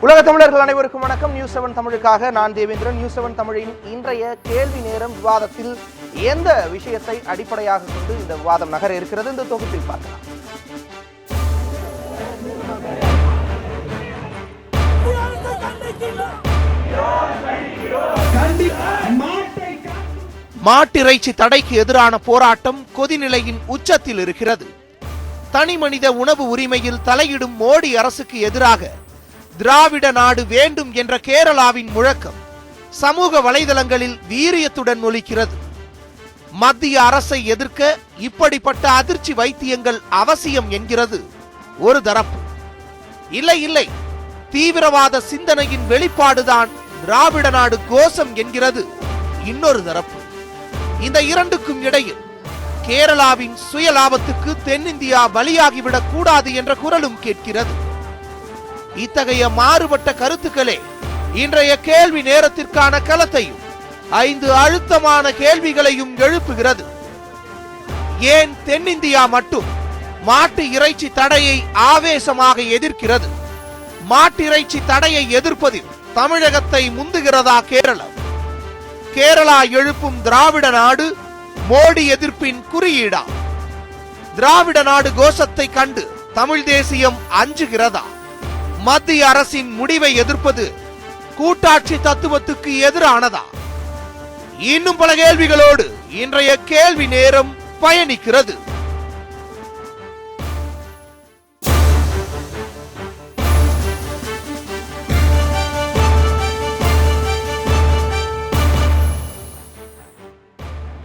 உலக தமிழர்கள் அனைவருக்கும் வணக்கம். நியூஸ் 7 தமிழுக்காக நான் தேவேந்திரன். நியூஸ் 7 தமிழின் இன்றைய கேள்வி நேரம் விவாதத்தில் எந்த விஷயத்தை அடிப்படையாக கொண்டு இந்த விவாதம் நகர இருக்கிறது இந்த தொகுப்பில் பார்க்கலாம். மாட்டிறைச்சி தடைக்கு எதிரான போராட்டம் கொதிநிலையின் உச்சத்தில் இருக்கிறது. தனி மனித உணவு உரிமையில் தலையிடும் மோடி அரசுக்கு எதிராக திராவிட நாடு வேண்டும் என்ற கேரளாவின் முழக்கம் சமூக வலைதளங்களில் வீரியத்துடன் ஒலிக்கிறது. மத்திய அரசை எதிர்க்க இப்படிப்பட்ட அதிர்ச்சி வைத்தியங்கள் அவசியம் என்கிறது ஒரு தரப்பு. இல்லை, தீவிரவாத சிந்தனையின் வெளிப்பாடுதான் திராவிட நாடு கோஷம் என்கிறது இன்னொரு தரப்பு. இந்த இரண்டுக்கும் இடையில் கேரளாவின் சுய லாபத்துக்கு தென்னிந்தியா பலியாகிவிடக் கூடாது என்ற குரலும் கேட்கிறது. இத்தகைய மாறுபட்ட கருத்துக்களே இன்றைய கேள்வி நேரத்திற்கான களத்தையும் 5 அழுத்தமான கேள்விகளையும் எழுப்புகிறது. ஏன் தென்னிந்தியா மட்டும் மாட்டு இறைச்சி தடையை ஆவேசமாக எதிர்க்கிறது? மாட்டிறைச்சி தடையை எதிர்ப்பதில் தமிழகத்தை முந்துகிறதா கேரளம்? கேரளா எழுப்பும் திராவிட நாடு மோடி எதிர்ப்பின் குறியீடா? திராவிட நாடு கோஷத்தை கண்டு தமிழ் தேசியம் அஞ்சுகிறதா? மத்திய அரசின் முடிவை எதிர்ப்பது கூட்டாட்சி தத்துவத்துக்கு எதிரானதா? இன்னும் பல கேள்விகளோடு இன்றைய கேள்வி நேரம் பயணிக்கிறது.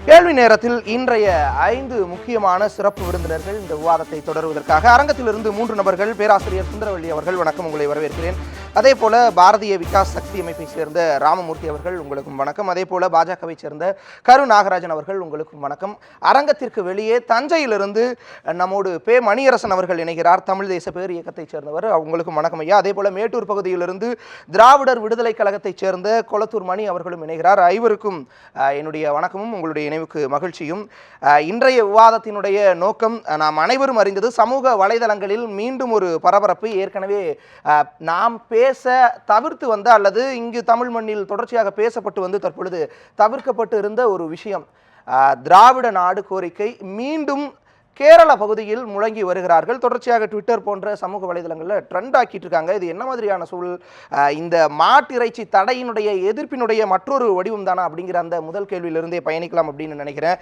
கேள்வி நேரத்தில் இன்றைய 5 முக்கியமான சிறப்பு விருந்தினர்கள் இந்த விவாதத்தை தொடருவதற்காக அரங்கத்திலிருந்து 3 நபர்கள். பேராசிரியர் சுந்தரவள்ளி அவர்கள், வணக்கம், உங்களை வரவேற்கிறேன். அதே போல பாரதிய விகாஸ் சக்தி அமைப்பை சேர்ந்த ராமமூர்த்தி அவர்கள், உங்களுக்கும் வணக்கம். அதே போல பாஜகவை சேர்ந்த கரு நாகராஜன் அவர்கள், உங்களுக்கும் வணக்கம். அரங்கத்திற்கு வெளியே தஞ்சையிலிருந்து நம்மோடு பே மணியரசன் அவர்கள் இணைகிறார், தமிழ் தேச பேர் இயக்கத்தை சேர்ந்தவர், உங்களுக்கும் வணக்கம் ஐயா. அதே போல மேட்டூர் பகுதியிலிருந்து திராவிடர் விடுதலை கழகத்தை சேர்ந்த கொளத்தூர் மணி அவர்களும் இணைகிறார். ஐவருக்கும் என்னுடைய வணக்கமும் உங்களுடைய நினைவுக்கு மகிழ்ச்சியும். இன்றைய விவாதத்தினுடைய நோக்கம் நாம் அனைவரும் அறிந்தது. சமூக வலைதளங்களில் மீண்டும் ஒரு பரபரப்பு ஏற்கனவே நாம் பேச தவிர்த்து வந்த அல்லது இங்கு தமிழ் மண்ணில் தொடர்ச்சியாக பேசப்பட்டு வந்து தற்பொழுது தவிர்க்கப்பட்டு இருந்த ஒரு விஷயம், திராவிட நாடு கோரிக்கை மீண்டும் கேரள பகுதியில் முழங்கி வருகிறார்கள். தொடர்ச்சியாக ட்விட்டர் போன்ற சமூக வலைதளங்களில் ட்ரெண்ட் ஆக்கிட்டு இருக்காங்க. இது என்ன மாதிரியான சூழல்? இந்த மாட்டிறைச்சி தடையினுடைய எதிர்ப்பினுடைய மற்றொரு வடிவம் தானா அப்படிங்கிற அந்த முதல் கேள்வியிலிருந்தே பயணிக்கலாம் அப்படின்னு நினைக்கிறேன்.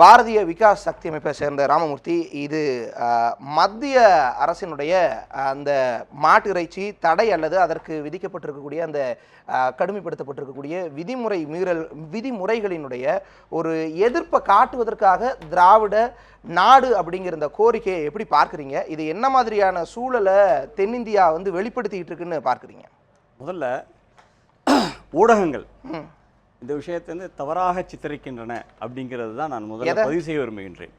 பாரதிய விகாஸ் சக்தி அமைப்பை சேர்ந்த ராமமூர்த்தி, இது மத்திய அரசினுடைய அந்த மாட்டிறைச்சி தடை அல்லது அதற்கு விதிக்கப்பட்டிருக்கக்கூடிய அந்த கடுமைப்படுத்தப்பட்டிருக்கக்கூடிய விதிமுறைகளினுடைய ஒரு எதிர்ப்பை காட்டுவதற்காக திராவிட நாடு அப்படிங்கிற இந்த கோரிக்கையை எப்படி பார்க்குறீங்க? இது என்ன மாதிரியான சூழலை தென்னிந்தியா வெளிப்படுத்திக்கிட்டு இருக்குன்னு பார்க்குறீங்க? முதல்ல ஊடகங்கள் இந்த விஷயத்தை தவறாக சித்தரிக்கின்றன அப்படிங்கிறது தான் நான் முதல்ல பதிவு செய்ய விரும்புகின்றேன்.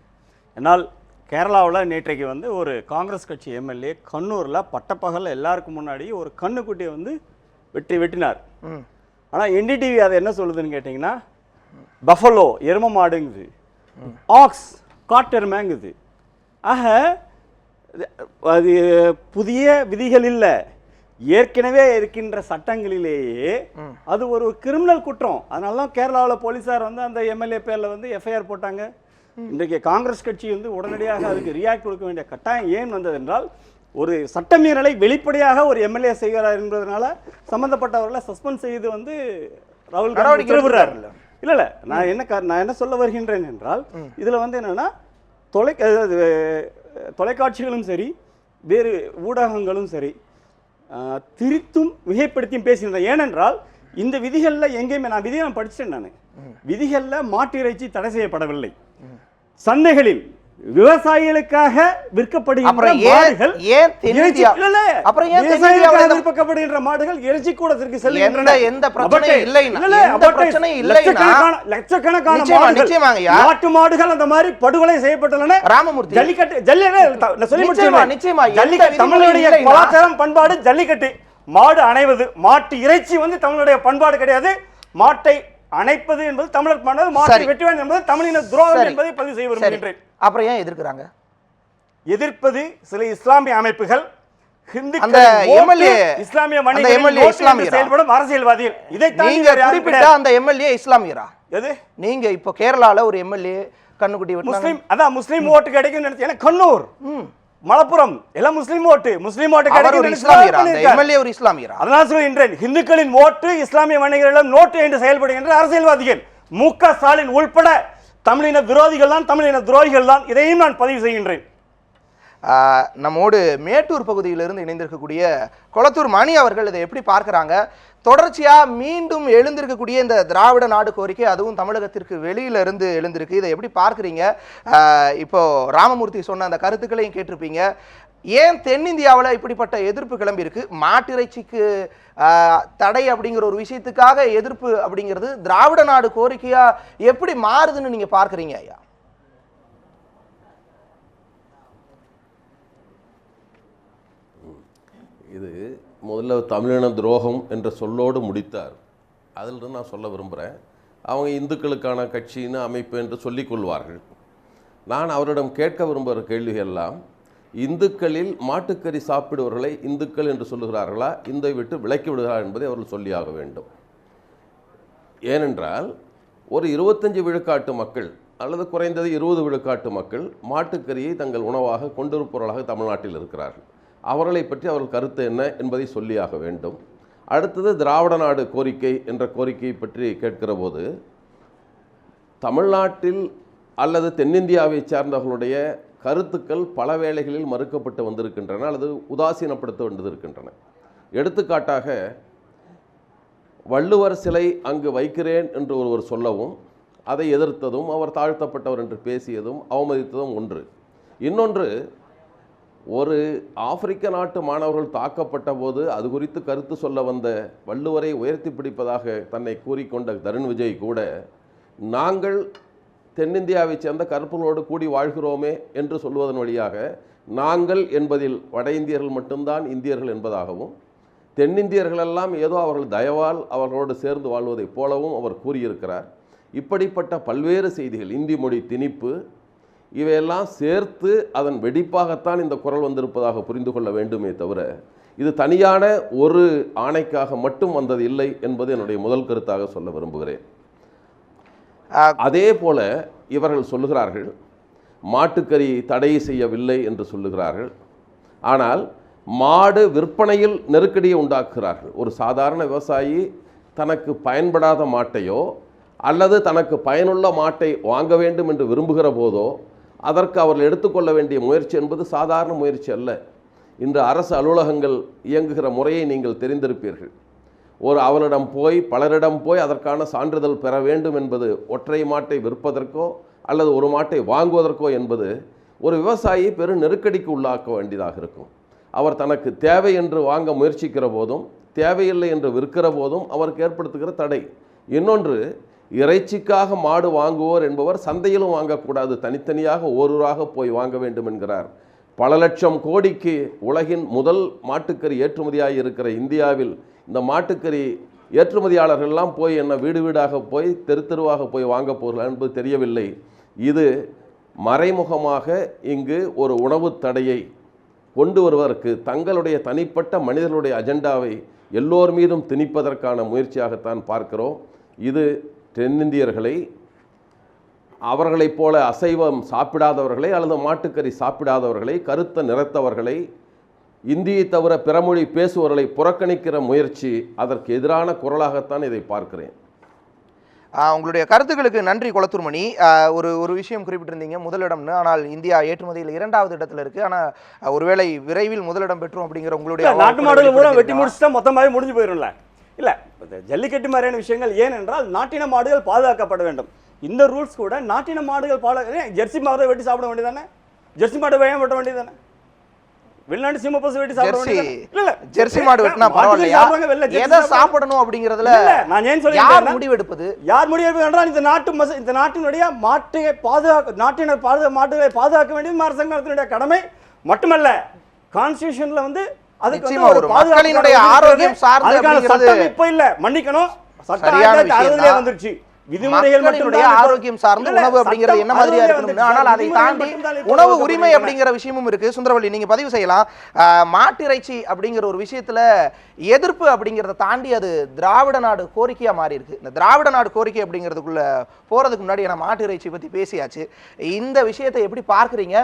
என்னால் கேரளாவில் நேற்றைக்கு ஒரு காங்கிரஸ் கட்சி எம்எல்ஏ கண்ணூரில் பட்டப்பகல் எல்லாருக்கும் முன்னாடி ஒரு கண்ணுக்குட்டியை வெட்டினார். ஆனால் என்டிடிவி அதை என்ன சொல்லுதுன்னு கேட்டிங்கன்னா, பஃபலோ எரும மாடுங்குது, ஆக்ஸ் காட்டெருமைங்குது. ஆக அது புதிய விதிகள் இல்லை, ஏற்கனவே இருக்கின்ற சட்டங்களிலேயே அது ஒரு கிரிமினல் குற்றம். அதனால தான் கேரளாவில் போலீஸார் அந்த எம்எல்ஏ பேரில் எஃப்ஐஆர் போட்டாங்க. இன்றைக்கு காங்கிரஸ் கட்சி உடனடியாக அதுக்கு ரியாக்ட் கொடுக்க வேண்டிய கட்டாயம் ஏன் வந்தது என்றால், ஒரு சட்டமீறலை வெளிப்படையாக ஒரு எம்எல்ஏ செய்கிறார் என்பதனால சம்பந்தப்பட்டவர்களை சஸ்பெண்ட் செய்து ராகுல் காந்தி உத்தரவிடுறார். இல்லை, நான் என்ன சொல்ல வருகின்றேன் என்றால், இதில் என்னன்னா தொலைக்காட்சிகளும் சரி வேறு ஊடகங்களும் சரி திரித்தும் மிகைப்படுத்தியும் பேசுகின்றன. ஏனென்றால் இந்த விதிகளில் எங்கேயுமே நான் விதியை படித்தேன். நான் விதிகளில் மாட்டு இறைச்சி தடை செய்யப்படவில்லை. சந்தைகளில் விவசாயிகளுக்காக விற்கப்படுகின்ற மாடுகள் இறைச்சி கூடத்திற்கு செல்கின்றன. லட்சக்கணக்கான நாட்டு மாடுகள் அந்த மாதிரி படுகொலை செய்யப்பட்டுள்ளன. தமிழுடைய கலாச்சாரம் பண்பாடு ஜல்லிக்கட்டு. மாடு அணைவது, மாட்டு இறைச்சி தமிழுடைய பண்பாடு கிடையாது. மாட்டை அணைப்பது என்பது தமிழர் பண்ணது, மாட்டை வெட்டுவது என்பது தமிழின துரோகம் என்பதை பதிவு செய்ய விரும்புகின்றேன். அப்புறம் ஏன் எதிர்க்கிறாங்க? எதிர்ப்பது சில இஸ்லாமிய அமைப்புகள், அந்த எம்எல்ஏ இஸ்லாமிய செயல்படும் அரசியல்வாதிகள். இதை நீங்க குறிப்பிட்ட அந்த எம்எல்ஏ இஸ்லாமியரா? எது? நீங்க இப்போ கேரளால ஒரு எம்எல்ஏ கண்ணுக்குட்டி முஸ்லிம், அதான் முஸ்லிம் ஓட்டு கிடைக்கும் நினைச்சேன். கண்ணூர், மலப்புரம் எல்லாம் முஸ்லிம் ஓட்டு கிடைக்கும். எம்எல்ஏ ஒரு இஸ்லாமியரா? அதனால சொல்கின்றேன், இந்துக்களின் ஓட்டு இஸ்லாமிய வணிகர்களிடம் நோட்டு என்று செயல்படுகின்ற அரசியல்வாதிகள் மு.க. ஸ்டாலின் உள்பட தமிழின விரோதிகள் தான், தமிழின துரோகிகள் தான். இதையும் நான் பதிவு செய்கின்றேன். நம்மோடு மேட்டூர் பகுதியிலிருந்து இணைந்திருக்கக்கூடிய கொளத்தூர் மணி அவர்கள் இதை எப்படி பார்க்குறாங்க? தொடர்ச்சியாக மீண்டும் எழுந்திருக்கக்கூடிய இந்த திராவிட நாடு கோரிக்கை, அதுவும் தமிழகத்திற்கு வெளியிலிருந்து எழுந்திருக்கு, இதை எப்படி பார்க்குறீங்க? இப்போ ராமமூர்த்தி சொன்ன அந்த கருத்துக்களையும் கேட்டிருப்பீங்க. ஏன் தென்னிந்தியாவில் இப்படிப்பட்ட எதிர்ப்பு கிளம்பி இருக்கு? மாட்டிறைச்சிக்கு தடை அப்படிங்கிற ஒரு விஷயத்துக்காக எதிர்ப்பு அப்படிங்கிறது திராவிட நாடு கோரிக்கையா எப்படி மாறுதுன்னு நீங்க பார்க்குறீங்க ஐயா? இது முதல்ல தமிழின துரோகம் என்ற சொல்லோடு முடித்தார். அதிலிருந்து நான் சொல்ல விரும்புகிறேன், அவங்க இந்துக்களுக்கான கட்சின்னு அமைப்பு என்று சொல்லிக் கொள்வார்கள். நான் அவரிடம் கேட்க விரும்புகிற கேள்வியெல்லாம், இந்துக்களில் மாட்டுக்கறி சாப்பிடுவர்களை இந்துக்கள் என்று சொல்லுகிறார்களா, இந்தை விட்டு விலக்கி விடுகிறார் என்பதை அவர்கள் சொல்லியாக வேண்டும். ஏனென்றால் ஒரு 25 விழுக்காட்டு மக்கள் அல்லது குறைந்தது 20 விழுக்காட்டு மக்கள் மாட்டுக்கறியை தங்கள் உணவாக கொண்டிருப்பவர்களாக தமிழ்நாட்டில் இருக்கிறார்கள். அவர்களை பற்றி அவர்கள் கருத்து என்ன என்பதை சொல்லியாக வேண்டும். அடுத்தது திராவிட நாடு கோரிக்கை என்ற கோரிக்கையை பற்றி கேட்கிற போது, தமிழ்நாட்டில் அல்லது தென்னிந்தியாவை சார்ந்தவர்களுடைய கருத்துக்கள் பல வேளைகளில் மறுக்கப்பட்டு வந்திருக்கின்றன அல்லது உதாசீனப்படுத்த வந்திருக்கின்றன. எடுத்துக்காட்டாக, வள்ளுவர் சிலை அங்கு வைக்கிறேன் என்று ஒருவர் சொல்லவும், அதை எதிர்த்ததும் அவர் தாழ்த்தப்பட்டவர் என்று பேசியதும் அவமதித்ததும் ஒன்று. இன்னொன்று, ஒரு ஆப்பிரிக்க நாட்டு மாணவர்கள் தாக்கப்பட்ட போது அது குறித்து கருத்து சொல்ல வந்த வள்ளுவரை உயர்த்தி பிடிப்பதாக தன்னை கூறிக்கொண்ட தருண் விஜய் கூட, நாங்கள் தென்னிந்தியாவை சேர்ந்த கருப்பர்களோடு கூடி வாழ்கிறோமே என்று சொல்வதன் வழியாக நாங்கள் என்பதில் வட இந்தியர்கள் மட்டும்தான் இந்தியர்கள் என்பதாகவும், தென்னிந்தியர்களெல்லாம் ஏதோ அவர்கள் தயவால் அவர்களோடு சேர்ந்து வாழ்வதைப் போலவும் அவர் கூறியிருக்கிறார். இப்படிப்பட்ட பல்வேறு செய்திகள், இந்தி மொழி திணிப்பு, இவையெல்லாம் சேர்த்து அதன் வெடிப்பாகத்தான் இந்த குரல் வந்திருப்பதாக புரிந்து கொள்ள வேண்டுமே தவிர, இது தனியான ஒரு ஆணைக்காக மட்டும் வந்தது இல்லை என்பது என்னுடைய முதல் கருத்தாக சொல்ல விரும்புகிறேன். அதே போல இவர்கள் சொல்லுகிறார்கள், மாட்டுக்கறி தடை செய்யவில்லை என்று சொல்லுகிறார்கள். ஆனால் மாடு விற்பனையில் நெருக்கடியை உண்டாக்குகிறார்கள். ஒரு சாதாரண விவசாயி தனக்கு பயன்படாத மாட்டையோ அல்லது தனக்கு பயனுள்ள மாட்டை வாங்க வேண்டும் என்று விரும்புகிற போதோ அதற்கு அவர்கள் எடுத்துக்கொள்ள வேண்டிய முயற்சி என்பது சாதாரண முயற்சி அல்ல. இன்று அரசு அலுவலகங்கள் இயங்குகிற முறையை நீங்கள் தெரிந்திருப்பீர்கள். அவரிடம் போய் பலரிடம் போய் அதற்கான சான்றிதழ் பெற வேண்டும் என்பது, ஒற்றை மாட்டை விற்பதற்கோ அல்லது ஒரு மாட்டை வாங்குவதற்கோ என்பது ஒரு விவசாயி பெரும் நெருக்கடிக்கு உள்ளாக்க வேண்டியதாக இருக்கும். அவர் தனக்கு தேவை என்று வாங்க முயற்சிக்கிற போதும் தேவையில்லை என்று விற்கிற போதும் அவருக்கு ஏற்படுத்துகிற தடை. இன்னொன்று, இறைச்சிக்காக மாடு வாங்குவோர் என்பவர் சந்தையிலும் வாங்கக்கூடாது, தனித்தனியாக ஓரூராக போய் வாங்க வேண்டும் என்கிறார். பல லட்சம் கோடிக்கு உலகின் முதல் மாட்டுக்கறி ஏற்றுமதியாக இருக்கிற இந்தியாவில் இந்த மாட்டுக்கறி ஏற்றுமதியாளர்கள்லாம் போய் என்ன வீடு வீடாக போய் தெரு தெருவாக போய் வாங்க போகிறார்கள் என்பது தெரியவில்லை. இது மறைமுகமாக இங்கு ஒரு உணவு தடையை கொண்டு வருவதற்கு தங்களுடைய தனிப்பட்ட மனிதர்களுடைய அஜெண்டாவை எல்லோர் மீதும் திணிப்பதற்கான முயற்சியாகத்தான் பார்க்கிறோம். இது தென்னிந்தியர்களை, அவர்களைப் போல அசைவம் சாப்பிடாதவர்களை அல்லது மாட்டுக்கறி சாப்பிடாதவர்களை, கருத்த நிறத்தவர்களை, இந்தியை தவிர பிறமொழி பேசுபவர்களை புறக்கணிக்கிற முயற்சி, அதற்கு எதிரான குரலாகத்தான் இதை பார்க்கிறேன். உங்களுடைய கருத்துக்களுக்கு நன்றி கொளத்தூர் மணி. ஒரு விஷயம் குறிப்பிட்டிருந்தீங்க முதலிடம்னு, ஆனால் இந்தியா ஏற்றுமதியில் 2வது இடத்துல இருக்கு. ஆனால் ஒருவேளை விரைவில் முதலிடம் பெற்றோம் அப்படிங்கிற உங்களுடைய நாட்டு மாடுகள் பூரா வெட்டி முடிச்சுட்டா மொத்தமாகவே முடிஞ்சு போயிடும்ல. இல்லை, ஜல்லிக்கட்டு மாதிரியான விஷயங்கள் ஏனென்றால் நாட்டின மாடுகள் பாதுகாக்கப்பட வேண்டும். இந்த ரூல்ஸ் கூட நாட்டின மாடுகள் ஜெர்சி மாடு வெட்டி சாப்பிட வேண்டியதானே, ஜெர்சி மாடு வேகம் வெட்ட வேண்டியதானே, வெளிநாட்டு சீம பசு வெட்டி சாப்பிட வேண்டியதானே. ஜெர்சி மாடு வெட்டினா பரவாயில்லையா, எதை சாப்பிடணும் அப்படிங்கறதுல நான் ஏன் சொல்றேன், யார் முடிவெடுப்பது என்றால் இந்த நாட்டினுடைய நாட்டினர் மாட்டுகளை பாதுகாக்க வேண்டியது அரசாங்கத்தினுடைய கடமை மட்டுமல்ல, கான்ஸ்டிடியூஷன்ல வந்து மக்களினுடைய ஆரோக்கியம் சார்ந்து இப்ப இல்ல, மன்னிக்கணும், சட்டம் 1960 வந்துருச்சு. மக்களினுடைய ஆரோக்கியம் சார்ந்த உணவு அப்படிங்கிறது என்ன மாதிரியா இருக்கணும். ஆனால் அதை தாண்டி உணவு உரிமை அப்படிங்கிற விஷயமும் இருக்கு. சுந்தரவள்ளி, நீங்க பதிவு செய்யலாம். மாட்டிறைச்சி அப்படிங்கிற ஒரு விஷயத்துல எதிர்ப்பு அப்படிங்கிறத தாண்டி அது திராவிட நாடு கோரிக்கையா மாறி இருக்கு. இந்த திராவிட நாடு கோரிக்கை அப்படிங்கிறதுக்குள்ள போறதுக்கு முன்னாடி நான் மாட்டிறைச்சி பத்தி பேசியாச்சு. இந்த விஷயத்தை எப்படி பார்க்குறீங்க?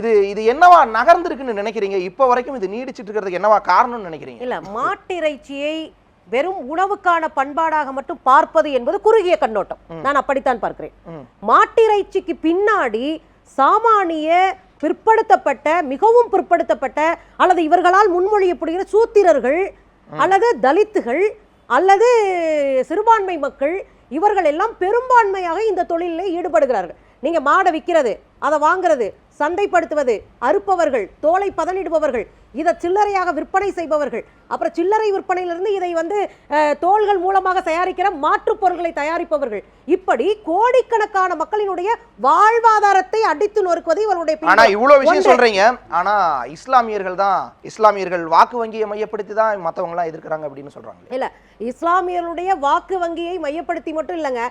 இது என்னவா நகர்ந்திருக்குன்னு நினைக்கிறீங்க? இப்போ வரைக்கும் இது நீடிச்சிட்டு இருக்கிறதுக்கு என்னவா காரணம்னு நினைக்கிறீங்க? இல்ல, மாட்டிறைச்சியை வெறும் உணவுக்கான பண்பாடாக மட்டும் பார்ப்பது என்பது குறுகிய கண்ணோட்டம். நான் அப்படித்தான் பார்க்கிறேன். மாட்டிறைச்சிக்கு பின்னாடி சாமானிய பிற்படுத்தப்பட்ட, மிகவும் பிற்படுத்தப்பட்ட அல்லது இவர்களால் முன்மொழியப்படுகிற சூத்திரர்கள் அல்லது தலித்துகள் அல்லது சிறுபான்மை மக்கள், இவர்கள் எல்லாம் பெரும்பான்மையாக இந்த தொழிலில் ஈடுபடுகிறார்கள். நீங்க மாடை விற்கிறது, அதை வாங்குறது, சந்தைப்படுத்துவது, அறுப்பவர்கள், தோலை பதனிடுபவர்கள், இதை சில்லறையாக விற்பனை செய்பவர்கள், அப்புறம் சில்லறை விற்பனையிலிருந்து இதை தோள்கள் மூலமாக தயாரிக்கிற மாற்றுப் பொருட்களை தயாரிப்பவர்கள், இப்படி கோடிக்கணக்கான மக்களினுடைய வாழ்வாதாரத்தை அடித்து நொறுக்குவது இவருடைய. ஆனா இவ்வளவு விஷயம் சொல்றீங்க, ஆனா இஸ்லாமியர்கள் வாக்கு வங்கியை மையப்படுத்தி தான் மத்தவங்க எல்லாம் எதிர்க்கிறாங்க அப்படின்னு சொல்றாங்க. இல்ல, இஸ்லாமியர்களுடைய வாக்கு வங்கியை மையப்படுத்தி மட்டும் இல்லைங்க,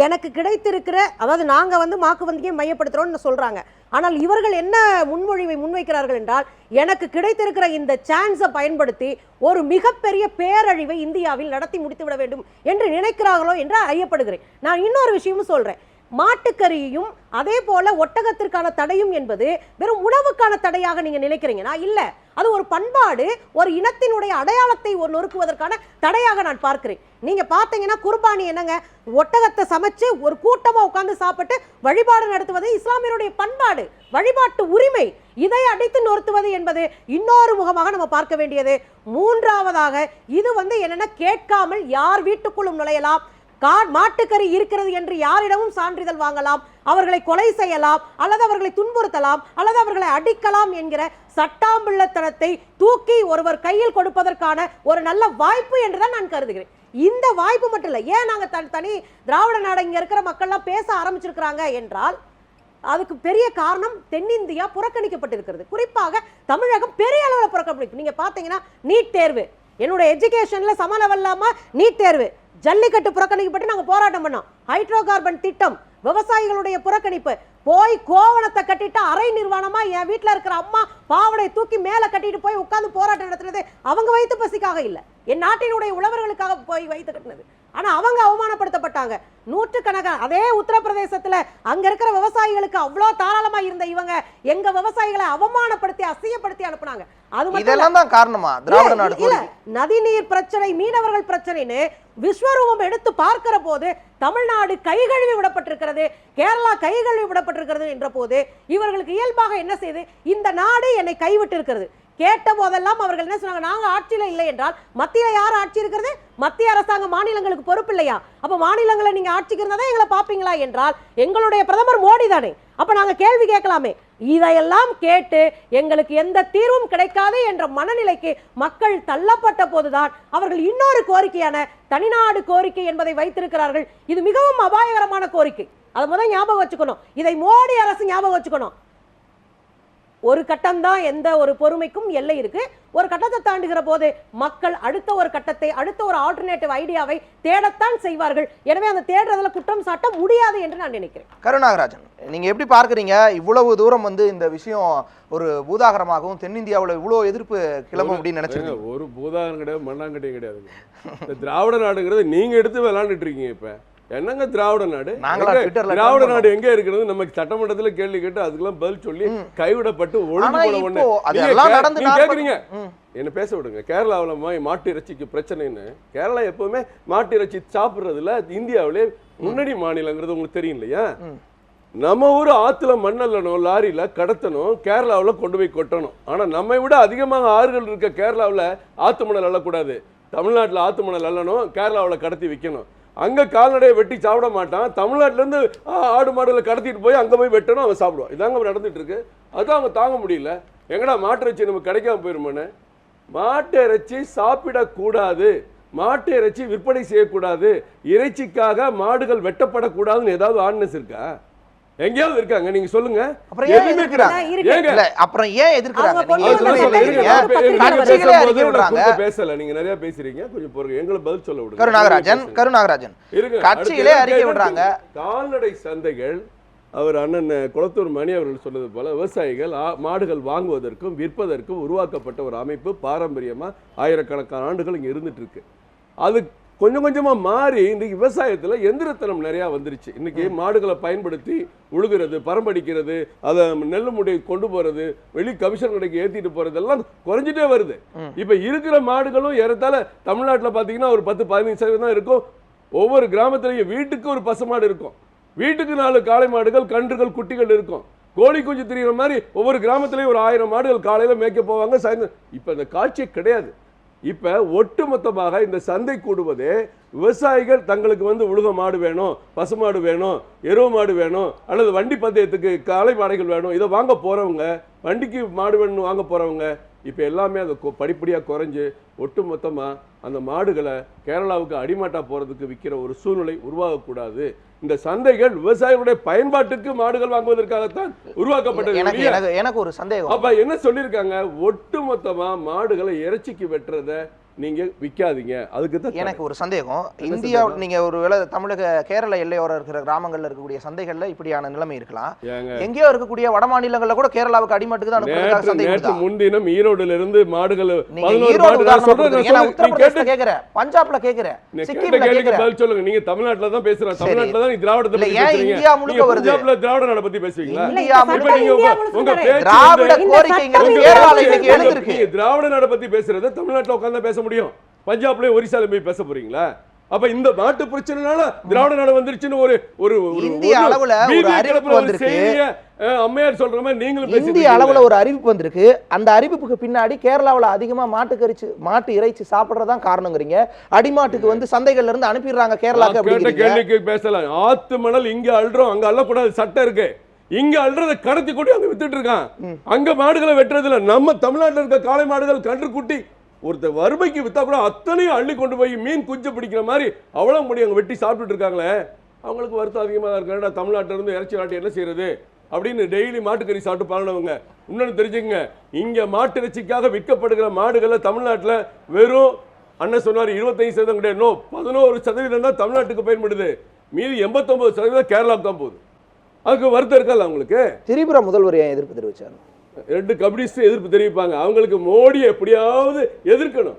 எனக்கு கிடைத்திருக்கிற, அதாவது நாங்க வாக்கு வங்கியை மையப்படுத்துறோம்னு சொல்றாங்க. ஆனால் இவர்கள் என்ன முன்மொழிவை முன்வைக்கிறார்கள் என்றால், எனக்கு கிடைத்திருக்கிற இந்த சான்ஸை பயன்படுத்தி ஒரு மிகப்பெரிய பேரழிவை இந்தியாவில் நடத்தி முடித்து விட வேண்டும் என்று நினைக்கிறார்களோ என்று ஐயப்படுகிறேன். நான் இன்னொரு விஷயமும் சொல்றேன். மாட்டுக்கறியையும் அதே போல ஒட்டகத்திற்கான தடையும் என்பது வெறும் உணவுக்கான தடையாக நீங்க நினைக்கிறீங்க. நான் இல்ல, அது ஒரு பண்பாடு, ஒரு இனத்தினுடைய அடையாளத்தை நொறுக்குவதற்கான தடையாக நான் பார்க்கிறேன். நீங்க பாத்தீங்கன்னா குர்பானி என்னங்க, ஒட்டகத்தை சமைச்சு ஒரு கூட்டமா உட்கார்ந்து சாப்பிட்டு வழிபாடு நடத்துவது இஸ்லாமியருடைய பண்பாடு, வழிபாட்டு உரிமை. இதை அடித்து நொறுத்துவது என்பது இன்னொரு முகமாக நம்ம பார்க்க வேண்டியது. மூன்றாவதாக இது என்னன்னா, கேட்காமல் யார் வீட்டுக்குள்ளும் நுழையலாம், மாட்டுக்கறி இருக்கிறது என்று யாரிடமும் சான்றிதழ் வாங்கலாம், அவர்களை கொலை செய்யலாம் அல்லது அவர்களை துன்புறுத்தலாம் அல்லது அவர்களை அடிக்கலாம் என்கிற சட்டாம்பிள்ளத்தனத்தை தூக்கி ஒருவர் கையில் கொடுப்பதற்கான ஒரு நல்ல வாய்ப்பு என்றுதான் நான் கருதுகிறேன். இந்த வாய்ப்பு மட்டும் இல்லை, ஏன் நாங்க தனி திராவிட நாடு இங்க இருக்கிற மக்கள்லாம் பேச ஆரம்பிச்சிருக்கிறாங்க என்றால் அதுக்கு பெரிய காரணம் தென்னிந்தியா புறக்கணிக்கப்பட்டிருக்கிறது. குறிப்பாக தமிழகம் பெரிய அளவில் புறக்கணிப்பு. நீங்க பாத்தீங்கன்னா நீட் தேர்வு, என்னோட எஜுகேஷன்ல சமலவல்லாம நீட் தேர்வு, ஜல்லிக்கட்டு புறக்கணிக்கப்பட்டு நாங்க போராட்டம் பண்ணோம், ஹைட்ரோ கார்பன் திட்டம், விவசாயிகளுடைய புறக்கணிப்பு, போய் கோவணத்தை கட்டிட்டு அரை நிர்வாணமா என் வீட்டுல இருக்கிற அம்மா பாவடை தூக்கி மேல கட்டிட்டு போய் உட்கார்ந்து போராட்டம் நடத்துறது அவங்க வயிற்று பசிக்காக இல்ல, என் நாட்டினுடைய உழவர்களுக்காக போய் வைத்து கட்டினது. ஆனா அவங்க அவமானப்படுத்தப்பட்டாங்க. நூற்றுக்கணக்கான அதே உத்தரப்பிரதேசத்துல அங்க இருக்கிற விவசாயிகளுக்கு அவ்வளவு தாராளமா இருந்த இவங்க எங்க விவசாயிகளை அவமானப்படுத்தி அசியப்படுத்தி அனுப்புனாங்க. அது இதெல்லாம் தான் காரணமா திராவிட நாடு இல்ல, நதிநீர் பிரச்சனை, மீனவர்கள் பிரச்சனைன்னு விஸ்வரூபம் எடுத்து பார்க்கிற போது தமிழ்நாடு கைகழுவி விடப்பட்டிருக்கிறது, கேரளா கைகழுவி விடப்பட்டிருக்கிறது என்ற போது இவர்களுக்கு இயல்பாக என்ன செய்து, இந்த நாடு என்னை கைவிட்டு இருக்கிறது. கேட்ட போதெல்லாம் அவர்கள் என்ன சொன்னாங்க, நாங்க ஆட்சியில இல்லை என்றால் மத்தியில யார் ஆட்சி இருக்கிறது, மத்திய அரசாங்கம் மாநிலங்களுக்கு பொறுப்பு இல்லையா, அப்ப மாநிலங்களை நீங்க ஆட்சிக்கு இருந்தா தான் எங்களை பாப்பீங்களா என்றால் எங்களுடைய பிரதமர் மோடி தானே, அப்ப நாங்க கேள்வி கேட்கலாமே. இதையெல்லாம் கேட்டு எங்களுக்கு எந்த தீர்வும் கிடைக்காது என்ற மனநிலைக்கு மக்கள் தள்ளப்பட்ட போதுதான் அவர்கள் இன்னொரு கோரிக்கையான தனிநாடு கோரிக்கை என்பதை வைத்திருக்கிறார்கள். இது மிகவும் அபாயகரமான கோரிக்கை, அதை முதல் ஞாபகம் வச்சுக்கணும். இதை மோடி அரசு ஞாபகம் வச்சுக்கணும். ஒரு கட்டம் தான் எந்த ஒரு பொறுமைக்கும் எல்லை இருக்கு. ஒரு கட்டத்தை தாண்டுகிற போது மக்கள் அடுத்த ஒரு கட்டத்தை, அடுத்த ஒரு ஆல்டர்னேட்டிவ் ஐடியாவை தேடத்தான் செய்வார்கள். எனவே அந்த தேடுறதுல குற்றம் சாட்ட முடியாது என்று நான் நினைக்கிறேன். கருநாகராஜன், நீங்க எப்படி பார்க்குறீங்க? இவ்வளவு தூரம் இந்த விஷயம் ஒரு பூதாகரமாகவும் தென்னிந்தியாவில் இவ்வளவு எதிர்ப்பு கிளம்பும் அப்படின்னு நினைச்சிருக்கீங்க? ஒரு பூதாகரம் கிடையாது, மண்ணாங்கட்டியும் கிடையாதுங்க. இந்த திராவிட நாடுங்கிறது நீங்க எடுத்து விளையாண்டுட்டு இருக்கீங்க. இப்ப என்னங்க திராவிட நாடு? திராவிட நாடு எங்க இருக்கிறது? நமக்கு சட்டமன்றத்துல கேள்வி கேட்டு அதுக்கெல்லாம் பதில் சொல்லி கைவிடப்பட்டு ஒழுங்கு போன ஒண்ணு கேக்குறீங்க. என்ன பேச விடுங்க. கேரளாவில் மாட்டு இறைச்சிக்கு பிரச்சனைன்னு, கேரளா எப்பவுமே மாட்டு இறைச்சி சாப்பிடுறதுல இந்தியாவிலே முன்னணி மாநிலங்கிறது உங்களுக்கு தெரியும் இல்லையா? நம்ம ஊர் ஆத்துல மண்ணல்லணும், லாரியில கடத்தணும், கேரளாவில் கொண்டு போய் கொட்டணும். ஆனா நம்மை விட அதிகமாக ஆறுகள் இருக்க கேரளாவில் ஆத்து மணல் அள்ளக்கூடாது, தமிழ்நாட்டில் ஆத்து மணல் அள்ளணும், கேரளாவில் கடத்தி விற்கணும். அங்க கால்நடையை வெட்டி சாப்பிட மாட்டான், தமிழ்நாட்டுல இருந்து ஆடு மாடுகளை கடத்திட்டு போய் அங்க போய் வெட்டணும், அவன் சாப்பிடுவான். இதாங்க நடந்துட்டு இருக்கு. அதான் அவங்க தாங்க முடியல. எங்கடா மாட்டு இறைச்சி நமக்கு கிடைக்காம போயிருமானே? மாட்டு இறைச்சி சாப்பிடக்கூடாது, மாட்டு இறைச்சி விற்பனை செய்யக்கூடாது, இறைச்சிக்காக மாடுகள் வெட்டப்படக்கூடாதுன்னு ஏதாவது ஆர்டினன்ஸ் இருக்கா? எங்கேயாவது இருக்காங்க நீங்க சொல்லுங்க. அப்புறம் ஏன் எதிர்க்கிறாங்க? இல்ல அப்புறம் ஏன் எதிர்க்கிறாங்க? பேசல, நீங்க நிறைய பேசுறீங்க, கொஞ்சம் பொறுங்க, எங்களை பதில் சொல்ல விடுங்க. கருநாகராஜன் கட்சியிலே அறிக்கை விடுறாங்க. கால்நடை சந்தைகள், அவர் அண்ணன் குளத்தூர் மணி அவர்கள் சொன்னது போல, விவசாயிகள் மாடுகள் வாங்குவதற்கும் விற்பதற்கும் உருவாக்கப்பட்ட ஒரு அமைப்பு பாரம்பரியமா ஆயிரக்கணக்கான ஆண்டுகள் இங்க இருந்துட்டு இருக்கு. அது கொஞ்சம் கொஞ்சமா மாறி இன்னைக்கு விவசாயத்துல எந்திரத்தனம் நிறைய வந்துருச்சு. இன்னைக்கு மாடுகளை பயன்படுத்தி உழுகிறது, பரம்படிக்கிறது, அதை நெல் முடி கொண்டு போறது, வெளி கமிஷன் கடைக்கு ஏத்திட்டு போறதெல்லாம் குறைஞ்சிட்டே வருது. இப்ப இருக்கிற மாடுகளும் ஏறத்தாழ தமிழ்நாட்டில் பாத்தீங்கன்னா ஒரு 10-15% தான் இருக்கும். ஒவ்வொரு கிராமத்திலையும் வீட்டுக்கு ஒரு பசுமாடு இருக்கும், வீட்டுக்கு 4 காளை மாடுகள், கன்றுகள், குட்டிகள் இருக்கும். கோழி குஞ்சு திரிகிற மாதிரி ஒவ்வொரு கிராமத்திலையும் ஒரு 1000 மாடுகள் காலையில மேய்க்க போவாங்க, சாயந்தரம். இப்ப இந்த காட்சியே கிடையாது. இப்ப ஒட்டுமொத்தமாக இந்த சந்தை கூடுவதே விவசாயிகள் தங்களுக்கு உழுக மாடு வேணும், பசுமாடு வேணும், எருவு மாடு வேணும், அல்லது வண்டி பந்தயத்துக்கு காளை மாடுகள் வேணும், இதை வாங்க போறவங்க, வண்டிக்கு மாடு வேணும் வாங்க போறவங்க, இப்ப எல்லாமே அது படிப்படியா குறைஞ்சு ஒட்டுமொத்தமா அந்த மாடுகளை கேரளாவுக்கு அடிமாட்டா போறதுக்கு விற்கிற ஒரு சூழ்நிலை உருவாகக்கூடாது. இந்த சந்தைகள் விவசாயிகளுடைய பயன்பாட்டுக்கு மாடுகள் வாங்குவதற்காகத்தான் உருவாக்கப்பட்டது. எனக்கு ஒரு சந்தேகம். அப்ப என்ன சொல்லியிருக்காங்க, ஒட்டுமொத்தமா மாடுகளை இறைச்சிக்கு வெட்டுறத நீங்க விற்காதீங்க. அதுக்கு தான் எனக்கு ஒரு சந்தேகம். இந்தியா நீங்க ஒருவேளை தமிழக கேரள எல்லையோர இருக்கிற கிராமங்கள்ல இருக்கக்கூடிய சந்தைகள்ல இப்படியான நிலைமை இருக்கலாம். எங்கேயோ இருக்கக்கூடிய வட மாநிலங்கள்ல கூட கேரளாவுக்கு அடிமட்டுக்கு தான் சந்தை. நேற்று முன்தினம் ஈரோடுல இருந்து மாடுகள் உத்தரப்பிரதேச கேக்குறேன், பஞ்சாப்ல கேக்குறேன், சிக்கிம்ல கேக்குறேன். பதில் சொல்லுங்க. நீங்க தமிழ்நாட்டுல தான் பேசுறீங்க, தமிழ்நாட்டுல தான் திராவிடத்தை பத்தி பேசுறீங்க. இந்தியா முழுக்க வருது. பஞ்சாப்ல திராவிட நாட பத்தி பேசுவீங்களா? இந்தியா முழுக்க உங்க பேச்சு திராவிட கோரிக்கைங்கிறது கேரளால இன்னைக்கு எழுந்திருக்கு. திராவிட நாட பத்தி பேசுறது தமிழ்நாட்டுல உட்கார்ந்து பேச முடியும், பஞ்சாப்லயும் ஒரிசால போய் பேச போறீங்களா? அப்ப இந்த நாட்டு பிரச்சனைனால திராவிட நாடு வந்துருச்சுன்னு ஒரு இந்திய அளவுல ஒரு அறிவிப்பு வந்திருக்கு. அம்மையார் சொல்ற மாதிரி நீங்களும் பேசுறீங்க. இந்திய அளவுல ஒரு அறிவிப்பு வந்திருக்கு. அந்த அறிவிப்புக்கு பின்னாடி கேரளாவுல அதிகமா மாட்டு இறைச்சி சாப்பிடுறதான் காரணங்கிறீங்க. அடிமாட்டுக்கு சந்தைகள்ல இருந்து அனுப்பிடுறாங்க கேரளாக்கு. கேட்ட கேள்விக்கு பேசலாம். ஆத்து மணல் இங்க அள்ளுறோம், அங்க அள்ளக்கூடாது சட்டம் இருக்கு. இங்க அல்றத கடத்தி கொண்டு அங்க வித்துட்டு இருக்கான். அங்க மாடுகளை வெட்டுறதுல நம்ம தமிழ்நாட்டில் இருக்க காளை மாடுகள், கன்று குட்டி ஒருத்தர் வறுமைக்கு வித்தா கூட அத்தனையும் அள்ளி கொண்டு போய் மீன் குஞ்சு பிடிக்கிற மாதிரி அவ்வளவு முடி அங்க வெட்டி சாப்பிட்டுட்டு இருக்காங்களே, அவங்களுக்கு வருத்தம் அதிகமாக இருக்கு. தமிழ்நாட்டில இருந்து இறைச்சி நாட்டு என்ன செய்யறது அப்படின்னு டெய்லி மாட்டுக்கறி சாப்பிட்டு பழனவங்க இன்னொன்னு தெரிஞ்சுக்கங்க, இங்க மாட்டு இறைச்சிக்காக விற்கப்படுகிற மாடுகளை தமிழ்நாட்டில் வெறும் அண்ணன் சொன்னார் 25% கிடையாது, 11% தான் தமிழ்நாட்டுக்கு பயன்படுது. மீதி 89% கேரளாவுக்கு தான் போகுது. அதுக்கு வருத்தம் இருக்கல அவங்களுக்கு. திரிபுரா முதல்வர் ஏன் எதிர்ப்பு தெரிவிச்சாரு? 2 கம்யூனிஸ்ட் எதிர்ப்பு தெரிவிப்பாங்க. அவங்களுக்கு மோடி எப்படியாவது எதிர்க்கணும்.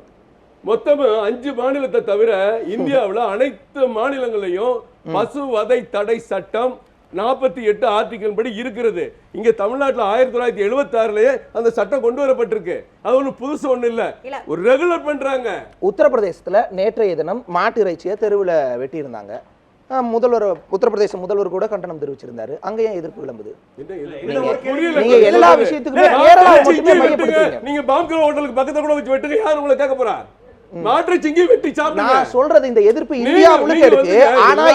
மொத்தம் 5 மாநிலத்தை தவிர இந்தியாவில் அனைத்து மாநிலங்களையும் பசு வதை தடை சட்டம் 48 ஆர்டிகல் படி இருக்கிறது. இங்க தமிழ்நாட்டில் 1976லயே அந்த சட்டம் கொண்டு வரப்பட்டிருக்கு. அது ஒண்ணு புதுசு ஒண்ணு இல்ல, ஒரு ரெகுலர் பண்றாங்க. உத்தரப்பிரதேசத்துல நேற்றைய தினம் மாட்டு இறைச்சியை தெருவில் வெட்டி இருந்தாங்க. முதல்வர், உத்தரப்பிரதேச முதல்வர் கூட கண்டனம் தெரிவிச்சிருந்தாரு. அங்க ஏன் எதிர்ப்பு விளம்புது? நீங்க எல்லா விஷயத்துக்குமே நீங்க பாம்கர் ஹோட்டலுக்கு பக்கத்துல கூட வச்சு வெட்டுங்க, யார் உங்களை கேட்க போறா? மாற்று சிங்கி வெட்டி சாப்பிடுங்க. நான் சொல்றது இந்த எதிர்ப்பு இந்தியா முழுக்க இருக்கு. ஆனா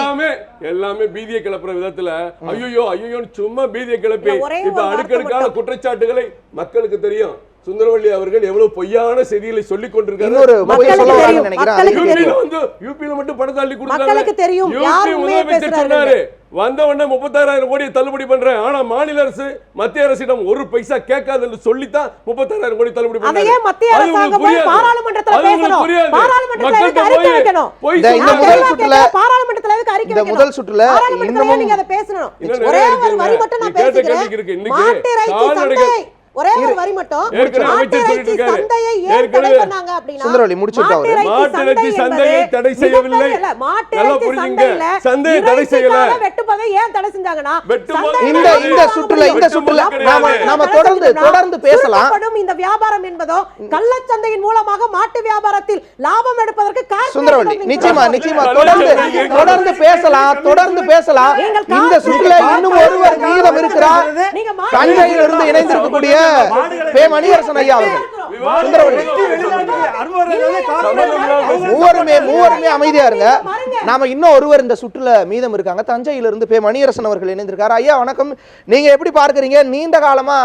எல்லாமே பீதியை கிளப்புற விதத்துல ஐயோ ஐயோன்னு சும்மா பீதியை கிளப்பி இப்ப அடுக்கடுக்கான குற்றச்சாட்டுகளை மக்களுக்கு தெரியும். சுந்தரவல்லி அவர்கள் எவ்வளவு பொய்யான செய்திகளை சொல்லிக் கொண்டிருக்காரு. யூபியில மட்டும் பணத்தை அள்ளி கொடுத்தாரு. வந்த உடனே 36,000 கோடியை தள்ளுபடி பண்றேன். ஆனா மாநில அரசு மத்திய அரசிடம் 1 பைசா கேட்காது என்று சொல்லித்தான் 36,000 கோடி தள்ளுபடி பண்றாங்க. முதல் சுற்றுல ஒரே ஒரு வரி மட்டும் சுந்தரவல்லி முடிச்சுட்டாரு. மாட்டிறைச்சி சந்தையை தடை செய்யவில்லை. நல்லா புரிஞ்சுங்க, சந்தையை தடை செய்யல. வெட்டுப்பதை ஏன் தடை செஞ்சாங்கன்னா இந்த சுற்றுல நாம தொடர்ந்து பேசலாம். இந்த வியாபாரம் என்பதோ கள்ளச்சந்தையின் மூலமாக மாட்டு வியாபாரத்தில் லாபம் எடுப்பதற்கு சுந்தரவல்லி நிச்சயமா தொடர்ந்து பேசலாம். இந்த சுற்றுல இன்னும் ஒருவர் மீதம் இருக்கிறார். தஞ்சையில் இருந்து இணைந்திருக்கக்கூடிய மணியரசன் ஐயா அவர்கள். மூவருமே அமைதியா இருங்க. நாம இன்னும் ஒருவர் இந்த சுற்றுல மீதம் இருக்காங்க. தஞ்சையிலிருந்து மணியரசன் அவர்கள் இணைந்திருக்காரு. ஐயா வணக்கம். நீங்க எப்படி பார்க்கறீங்க? நீண்ட காலமா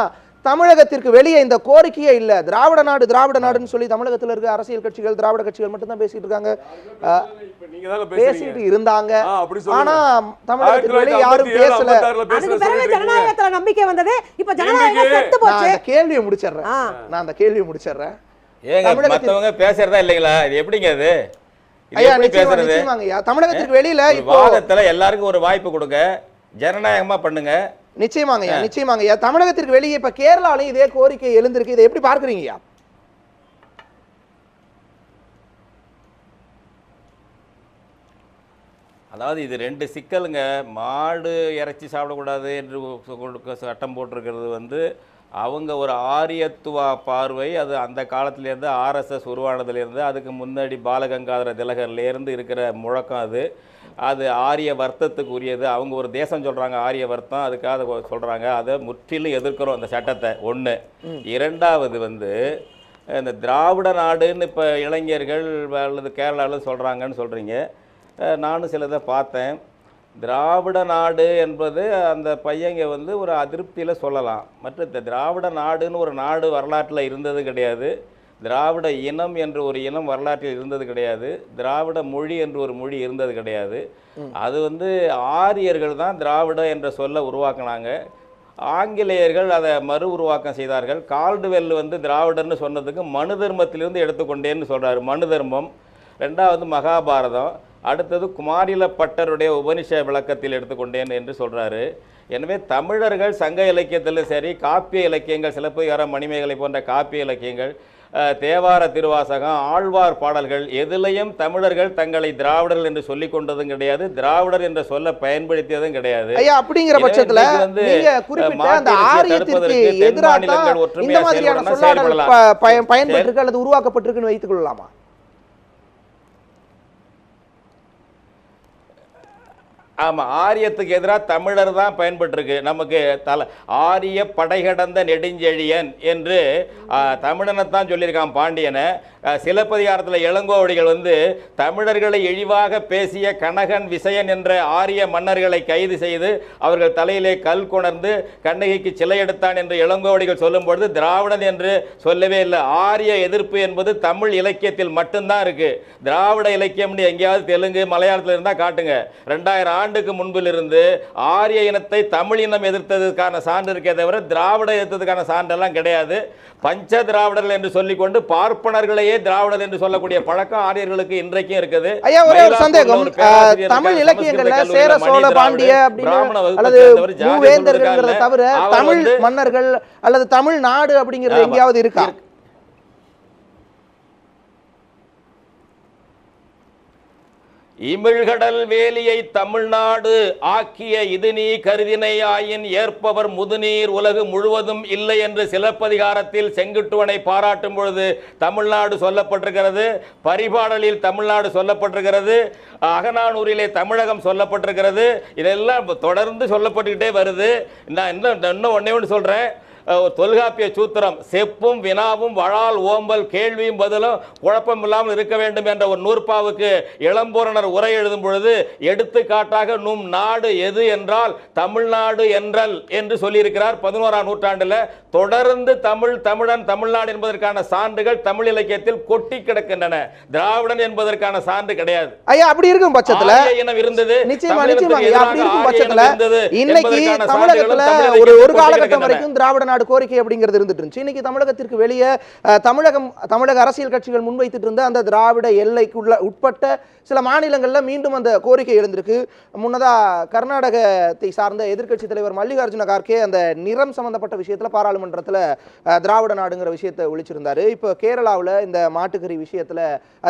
தமிழகத்திற்கு வெளியே இந்த கோரிக்கையே இல்ல. திராவிட நாடுன்னு சொல்லி தமிழகத்தில் இருக்க அரசியல் கட்சிகள், திராவிட கட்சிகள் மட்டும் தான் பேசிட்டு இருக்காங்க, பேசிட்டு இருந்தாங்க. ஆனா தமிழகத்துக்கு வெளியே யாரும் பேசல. ஜனநாயகத்துல நம்பிக்கை வந்தது. இப்ப ஜனநாயகம் செத்து போச்சு. நான் அந்த கேள்வியை முடிச்சிடுறேன். மத்தவங்க பேசுறதா இல்லைங்களா? இது எப்படிங்க அது? ஐயா நிச்சயமாங்க தமிழகத்திற்கு வெளியில இப்போ வாதத்துல எல்லாருக்கும் ஒரு வாய்ப்பு கொடுங்க, ஜனநாயகமா பண்ணுங்க. நிச்சயமாங்க தமிழகத்திற்கு வெளியே இப்ப கேரளாலையும் இதே கோரிக்கை எழுந்திருக்கு. இதை எப்படி பார்க்கறீங்கய்யா? அதாவது இது ரெண்டு சிக்கலுங்க. மாடு இறைச்சி சாப்பிடக்கூடாது என்று சட்டம் போட்டிருக்கிறது வந்து அவங்க ஒரு ஆரியத்துவ பார்வை. அது அந்த காலத்திலேருந்து ஆர்எஸ்எஸ் உருவானதுலேருந்து, அதுக்கு முன்னாடி பாலகங்காதர திலகர்லேருந்து இருக்கிற முழக்கம் அது. அது ஆரிய வர்த்தத்துக்கு உரியது. அவங்க ஒரு தேசம் சொல்கிறாங்க, ஆரிய வர்த்தம், அதுக்காக சொல்கிறாங்க. அதை முற்றிலும் எதிர்க்கிறோம் அந்த சட்டத்தை. ஒன்று. இரண்டாவது வந்து இந்த திராவிட நாடுன்னு இப்போ இளைஞர்கள் அல்லது கேரளாவில் சொல்கிறாங்கன்னு சொல்கிறீங்க. நானும் சிலதை பார்த்தேன். திராவிட நாடு என்பது அந்த பையங்க வந்து ஒரு அதிருப்தியில் சொல்லலாம். மற்ற இந்த திராவிட நாடுன்னு ஒரு நாடு வரலாற்றில் இருந்தது கிடையாது. திராவிட இனம் என்று ஒரு இனம் வரலாற்றில் இருந்தது கிடையாது. திராவிட மொழி என்று ஒரு மொழி இருந்தது கிடையாது. அது வந்து ஆரியர்கள் தான் திராவிட என்ற சொல்லை உருவாக்கினாங்க. ஆங்கிலேயர்கள் அதை மறு உருவாக்கம் செய்தார்கள். கால்டுவெல் வந்து திராவிடர்னு சொன்னதுக்கு மனு தர்மத்திலிருந்து எடுத்துக்கொண்டேன்னு சொல்கிறார். மனு தர்மம். ரெண்டாவது மகாபாரதம். அடுத்தது குமாரில பட்டருடைய உபனிஷ விளக்கத்தில் எடுத்துக்கொண்டேன் என்று சொல்கிறாரு. எனவே தமிழர்கள் சங்க இலக்கியத்திலும் சரி, காப்பிய இலக்கியங்கள், சிலப்பதிகாரம், மணிமேகலை போன்ற காப்பிய இலக்கியங்கள், தேவார திருவாசகம், ஆழ்வார் பாடல்கள், எதிலையும் தமிழர்கள் தங்களை திராவிடர்கள் என்று சொல்லிக் கொண்டதும் கிடையாது, திராவிடர் என்ற சொல்ல பயன்படுத்தியதும் கிடையாது. அப்படிங்கிற பட்சத்துல நீங்க குறிப்பிட்ட அந்த ஆரியத்திற்கு எதிராக இந்த மாதிரியான சொல்லாடல் பயன்பட்டிருக்கு அல்லது உருவாக்கப்பட்டிருக்குன்னு வைத்துக் கொள்ளலாமா? ஆமாம், ஆரியத்துக்கு எதிராக தமிழர் தான் பயன்பட்டுருக்கு. நமக்கு ஆரிய படைகடந்த நெடுஞ்செழியன் என்று தமிழனைத்தான் சொல்லியிருக்கான் பாண்டியனை. சிலப்பதிகாரத்தில் இளங்கோவடிகள் வந்து தமிழர்களை இழிவாக பேசிய கனகன், விசயன் என்ற ஆரிய மன்னர்களை கைது செய்து அவர்கள் தலையிலே கல் கொணர்ந்து கண்ணகிக்கு சிலை எடுத்தான் என்று இளங்கோவடிகள் சொல்லும் பொழுது திராவிடன் என்று சொல்லவே இல்லை. ஆரிய எதிர்ப்பு என்பது தமிழ் இலக்கியத்தில் மட்டும்தான் இருக்கு. திராவிட இலக்கியம்னு எங்கேயாவது தெலுங்கு, மலையாளத்தில் இருந்தால் காட்டுங்க. 2000 ஆண்டுக்கு முன்பிலிருந்து ஆரிய இனத்தை தமிழ் இனம் எதிர்த்ததுக்கான சான்று இருக்கே தவிர திராவிட எதிர்த்ததுக்கான சான்றெல்லாம் கிடையாது. பஞ்ச திராவிடர்கள் என்று சொல்லிக்கொண்டு பார்ப்பனர்களையே திராவிடர் என்று சொல்லக்கூடிய பழக்கம் ஆரியர்களுக்கு இன்றைக்கும் இருக்குது. ஐயா, ஒரே ஒரு சந்தேகம். தமிழ் இலக்கியங்கள்ல சேர, சோழ, பாண்டிய அல்லது மூவேந்தர்கள்ங்கிறத தவிர தமிழ் மன்னர்கள் அல்லது தமிழ் நாடு அப்படிங்கிறது எங்கேயாவது இருக்கா? இமிழ்கடல் வேலியை தமிழ்நாடு ஆக்கிய இது நீ கருதினை ஆயின் ஏற்பவர் முதுநீர் உலகு முழுவதும் இல்லை என்று சிலப்பதிகாரத்தில் செங்குட்டுவனை பாராட்டும் பொழுது தமிழ்நாடு சொல்லப்பட்டிருக்கிறது. பரிபாடலில் தமிழ்நாடு சொல்லப்பட்டிருக்கிறது. அகநானூரிலே தமிழகம் சொல்லப்பட்டிருக்கிறது. இதெல்லாம் தொடர்ந்து சொல்லப்பட்டுக்கிட்டே வருது. நான் இன்னும் ஒன்னே ஒன்று சொல்றேன். தொல்காப்பிய சூத்திரம் செப்பும் வினாவும் வளால் ஓம்பல் கேள்வியும் பதிலும் குழப்பம் இல்லாமல் இருக்க வேண்டும் என்ற ஒரு நூற்பாவுக்கு இளம்பூரணர் உரை எழுதும் பொழுது எடுத்துக்காட்டாக நும் நாடு எது என்றால் தமிழ்நாடு என்றல் என்று சொல்லியிருக்கிறார். 11ஆம் நூற்றாண்டில் தொடர்ந்து தமிழன், தமிழ்நாடு என்பதற்கான சான்றுகள் தமிழ் இலக்கியத்தில் கொட்டி கிடக்கின்றன. திராவிடன் என்பதற்கான சான்று கிடையாது. ஐயா, அப்படி இருக்கும் பட்சத்துல இனம் இருந்தது. நிச்சயமா அப்படி இருக்கும் பட்சத்துல இன்னைக்கு தமிழகத்துல ஒரு காலகட்டம் வரைக்கும் திராவிட நாடு கோரிக்கை அப்படிங்கிறது இருந்துட்டு இருந்துச்சு. இன்னைக்கு தமிழகத்திற்கு வெளியே தமிழக அரசியல் கட்சிகள் முன்வைத்துட்டு இருந்த அந்த திராவிட எல்லைக்குள்ள உட்பட்ட சில மாநிலங்கள்ல மீண்டும் அந்த கோரிக்கை எழுந்திருக்கு. முன்னதா கர்நாடகத்தை சார்ந்த எதிர்க்கட்சி தலைவர் மல்லிகார்ஜுன கார்கே அந்த நிறம் சம்பந்தப்பட்ட விஷயத்துல பாராளுமன்றத்துல திராவிட நாடுங்கிற விஷயத்தை ஒழிச்சிருந்தாரு. இப்போ கேரளாவில் இந்த மாட்டுக்கறி விஷயத்துல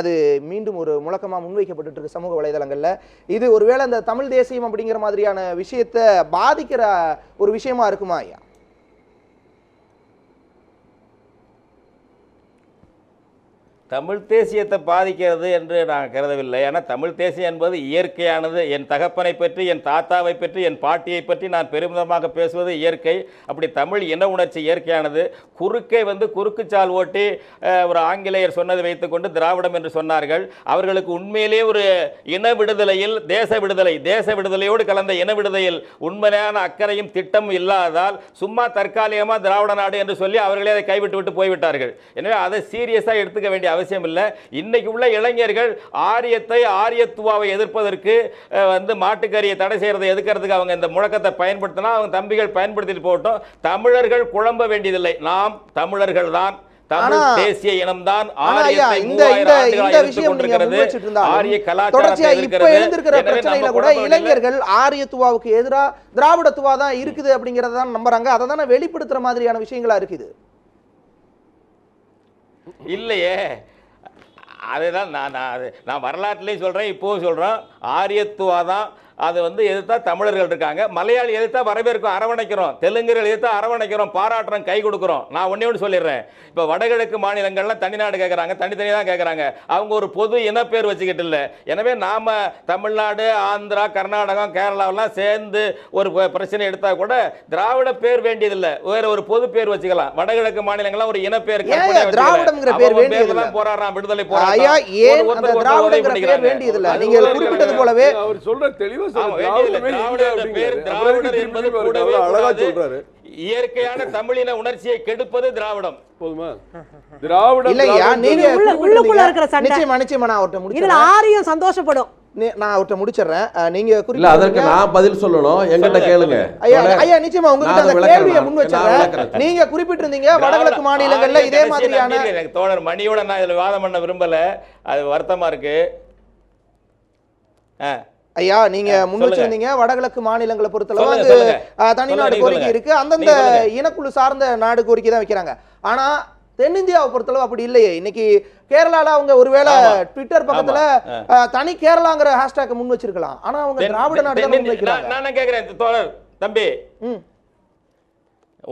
அது மீண்டும் ஒரு முழக்கமா முன்வைக்கப்பட்டு இருக்கு சமூக வலைதளங்கள்ல. இது ஒருவேளை அந்த தமிழ் தேசியம் அப்படிங்கிற மாதிரியான விஷயத்தை பாதிக்கிற ஒரு விஷயமா இருக்குமா ஐயா? தமிழ் தேசியத்தை பாதிக்கிறது என்று நான் கருதவில்லை. ஏன்னா தமிழ் தேசியம் என்பது இயற்கையானது. என் தகப்பனை பற்றி, என் தாத்தாவை பற்றி, என் பாட்டியை பற்றி நான் பெருமிதமாக பேசுவது இயற்கை. அப்படி தமிழ் இன உணர்ச்சி இயற்கையானது. குறுக்கை குறுக்குச்சால் ஓட்டி ஒரு ஆங்கிலேயர் சொன்னதை வைத்துக்கொண்டு திராவிடம் என்று சொன்னார்கள். அவர்களுக்கு உண்மையிலே ஒரு இன விடுதலையில் தேச விடுதலையோடு கலந்த இன விடுதலையில் உண்மையான அக்கறையும் திட்டமும் இல்லாததால் சும்மா தற்காலிகமாக திராவிட நாடு என்று சொல்லி அவர்களே அதை கைவிட்டு விட்டு போய்விட்டார்கள். எனவே அதை சீரியஸாக எடுத்துக்க வேண்டிய அவசியம் இல்லை. இன்னைக்கு உள்ள இளைஞர்கள் ஆரியத்துவாவை எதிர்ப்பதற்கு மாட்டுக்கறியை தடை செய்யறதை எதிர்க்கிறதுக்கு அவங்க இந்த முழக்கத்தை பயன்படுத்தினா அவங்க தம்பிகள் பயன்படுத்திட்டு போகட்டும். தமிழர்கள் குழம்ப வேண்டியதில்லை. நாம் தமிழர்கள் தான், தமிழ் தேசிய இனம்தான். இளைஞர்கள் ஆரியத்துவாவுக்கு எதிராக திராவிடத்துவா தான் இருக்குது அப்படிங்கறத நம்புறாங்க. அதை தானே வெளிப்படுத்துற மாதிரியான விஷயங்களா இருக்குது. இல்லையே, அதுதான் நான் வரலாற்றுலையும் சொல்கிறேன், இப்போவும் சொல்கிறேன். ஆரியத்துவா தான் அது எதிர்த்தா தமிழர்கள் இருக்காங்க. மலையாளி எதிர்த்தா வரவேற்கும், அரவணைக்கிறோம். தெலுங்கர்கள் எதிர்த்தா அரவணைக்கிறோம், பாராட்டுறோம், கை கொடுக்குறோம். நான் ஒன்று சொல்லிடுறேன். இப்போ வடகிழக்கு மாநிலங்கள்லாம் தனிநாடு கேட்குறாங்க, தனித்தனி தான் கேட்குறாங்க. அவங்க ஒரு பொது இனப்பேர் வச்சுக்கிட்டு இல்லை. எனவே நாம் தமிழ்நாடு, ஆந்திரா, கர்நாடகம், கேரளாவெல்லாம் சேர்ந்து ஒரு பிரச்சனை எடுத்தால் கூட திராவிட பேர் வேண்டியதில்லை. வேற ஒரு பொது பேர் வச்சுக்கலாம். வடகிழக்கு மாநிலங்கள்லாம் ஒரு இனப்பேர் திராவிடம்ங்கிற பேர் வேண்டியதில்லை. போராடுறான், விடுதலை வேண்டியதில்லை. நீங்கள் குறிப்பிட்டது போலவே அவர் சொல்ற தெளிவா இயற்கையான தமிழின உணர்ச்சியை கெடுப்பது திராவிடம். போதுமா? திராவிடம் இல்லையா? நீங்க உள்ளுக்குள்ள இருக்கிற சண்டை நிச்சயமா நான் அவர்ட்ட முடிச்சறேன். இதுல ஆரியம் சந்தோஷப்படும். நான் அவர்ட்ட முடிச்சறேன். நீங்க இல்ல, அதற்கு நான் பதில் சொல்லணும். என்கிட்ட கேளுங்க. ஐயா நிச்சயமா உங்ககிட்ட அந்த கேள்வியை முன் வச்சறேன். நீங்க குறிப்பிட்டிருந்தீங்க வடகிழக்கு மாநிலங்கள்ல இதே மாதிரியான தோழர் மணியோட நான் இதுல வாதம் பண்ண விரும்பல. அது வருத்தமா இருக்கு. ஐயா, நீங்க முன் வச்சிருந்தீங்க வடகிழக்கு மாநிலங்களை பொறுத்தளவு தனிநாடு கோரிக்கை இருக்கு, அந்தந்த இனக்குழு சார்ந்த நாடு கோரிக்கை தான் வைக்கிறாங்க. ஆனா தென்னிந்தியாவை பொறுத்தளவு அப்படி இல்லையே. இன்னைக்கு கேரளால அவங்க ஒருவேளை ட்விட்டர் பக்கத்துல தனி கேரளாங்கிற ஹேஷ்டேக் முன் வச்சிருக்கலாம். ஆனா அவங்க திராவிட நாடு தான் முன் வைக்கிறாங்க. நான் கேக்குறேன் தோழர் தம்பி,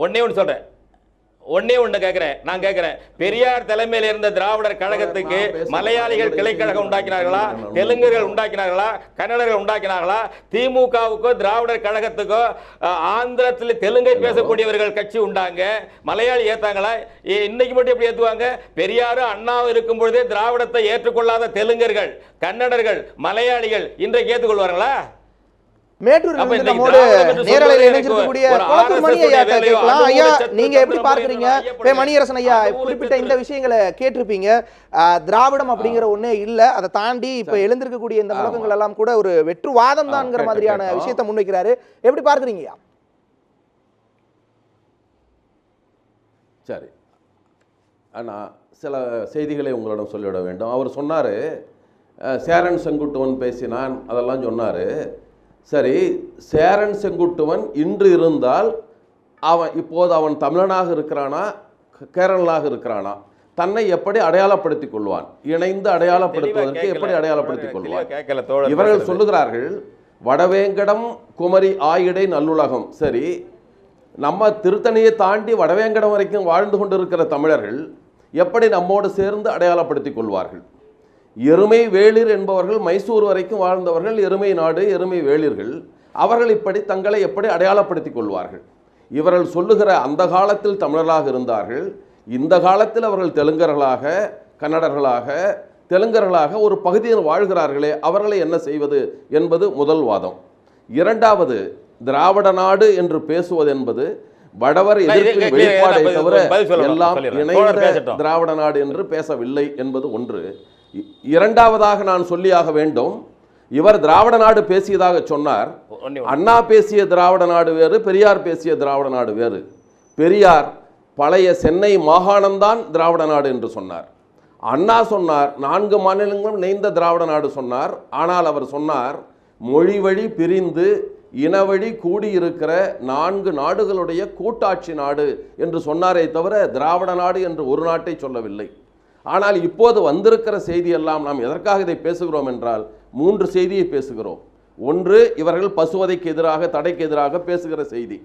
ஒண்ணே ஒன்று சொல்றேன். நான் கேட்கிறேன், பெரியார் தலைமையில் இருந்த திராவிடர் கழகத்துக்கு மலையாளிகள் கிளைக்கழகம் உண்டாக்கினார்களா, தெலுங்கர்கள் உண்டாக்கினார்களா, கன்னடர்கள் உண்டாக்கினார்களா? திமுகவுக்கோ திராவிடர் கழகத்துக்கோ ஆந்திரத்தில் தெலுங்கை பேசக்கூடியவர்கள் கட்சி உண்டாங்க, மலையாளி ஏத்தாங்களா? இன்னைக்கு மட்டும் எப்படி ஏத்துவாங்க? பெரியாரும் அண்ணாவும் இருக்கும் பொழுதே திராவிடத்தை ஏற்றுக்கொள்ளாத தெலுங்கர்கள், கன்னடர்கள், மலையாளிகள் இன்றைக்கு ஏற்றுக்கொள்வார்களா? மேட்டூர் நேரலையில் இணைஞ்சிருக்கக்கூடிய மணி ஐயா கேட்கலாம். ஐயா, நீங்க எப்படி பார்க்கறீங்க? மணியரசன் ஐயா குறிப்பிட்ட இந்த விஷயங்களை கேட்டிருப்பீங்க. திராவிடம் அப்படிங்கிற ஒண்ணே இல்ல, அதை தாண்டி இப்ப எழுந்திருக்கக்கூடிய இந்த முழக்கங்கள் எல்லாம் கூட ஒரு வெற்றுவாதம் தான்ங்கிற மாதிரியான விஷயத்தை முன்வைக்கிறாரு. எப்படி பார்க்கறீங்க? சரி, ஆனா சில செய்திகளை உங்களிடம் சொல்லிவிட வேண்டும். அவர் சொன்னாரு சேரன் செங்குட்டுவன் பேசினான், அதெல்லாம் சொன்னாரு. சரி, சேரன் செங்குட்டுவன் இன்று இருந்தால் இப்போது அவன் தமிழனாக இருக்கிறானா, கேரளனாக இருக்கிறானா? தன்னை எப்படி அடையாளப்படுத்திக் கொள்வான்? இணைந்து அடையாளப்படுத்துவதற்கு எப்படி அடையாளப்படுத்திக் கொள்வான்? இவர்கள் சொல்லுகிறார்கள் வடவேங்கடம், குமரி, ஆயிடை, நல்லுலகம். சரி, நம்ம திருத்தணியை தாண்டி வடவேங்கடம் வரைக்கும் வாழ்ந்து கொண்டிருக்கிற தமிழர்கள் எப்படி நம்மோடு சேர்ந்து அடையாளப்படுத்திக் கொள்வார்கள்? எருமை வேளிர் என்பவர்கள் மைசூர் வரைக்கும் வாழ்ந்தவர்கள், எருமை நாடு, எருமை வேளிர்கள். அவர்கள் இப்படி தங்களை எப்படி அடையாளப்படுத்திக் கொள்வார்கள்? இவர்கள் சொல்லுகிற அந்த காலத்தில் தமிழர்களாக இருந்தார்கள், இந்த காலத்தில் அவர்கள் தெலுங்கர்களாக, கன்னடர்களாக, தெலுங்கர்களாக ஒரு பகுதியில் வாழ்கிறார்களே, அவர்களை என்ன செய்வது என்பது முதல் வாதம். இரண்டாவது, திராவிட நாடு என்று பேசுவது என்பது வடவர் எதிர்ப்பின் வெளிப்பாடை தவிர எல்லாம் இணைந்த திராவிட நாடு என்று பேசவில்லை என்பது ஒன்று. இரண்டாவதாக நான் சொல்லியாக வேண்டும், இவர் திராவிட நாடு பேசியதாக சொன்னார். அண்ணா பேசிய திராவிட நாடு வேறு, பெரியார் பேசிய திராவிட நாடு வேறு. பெரியார் பழைய சென்னை மாகாணம்தான் திராவிட நாடு என்று சொன்னார். அண்ணா சொன்னார் 4 மாநிலங்களும் இணைந்த திராவிட நாடு சொன்னார். ஆனால் அவர் சொன்னார் மொழி வழி பிரிந்து இனவழி கூடியிருக்கிற 4 நாடுகளுடைய கூட்டாட்சி நாடு என்று சொன்னாரே தவிர திராவிட நாடு என்று ஒரு நாட்டை சொல்லவில்லை. ஆனால் இப்போது வந்திருக்கிற செய்தி எல்லாம் நாம் எதற்காக இதை பேசுகிறோம் என்றால் 3 செய்தியை பேசுகிறோம். ஒன்று, இவர்கள் பசுவதைக்கு எதிராக, தடைக்கு எதிராக பேசுகிற செய்தி.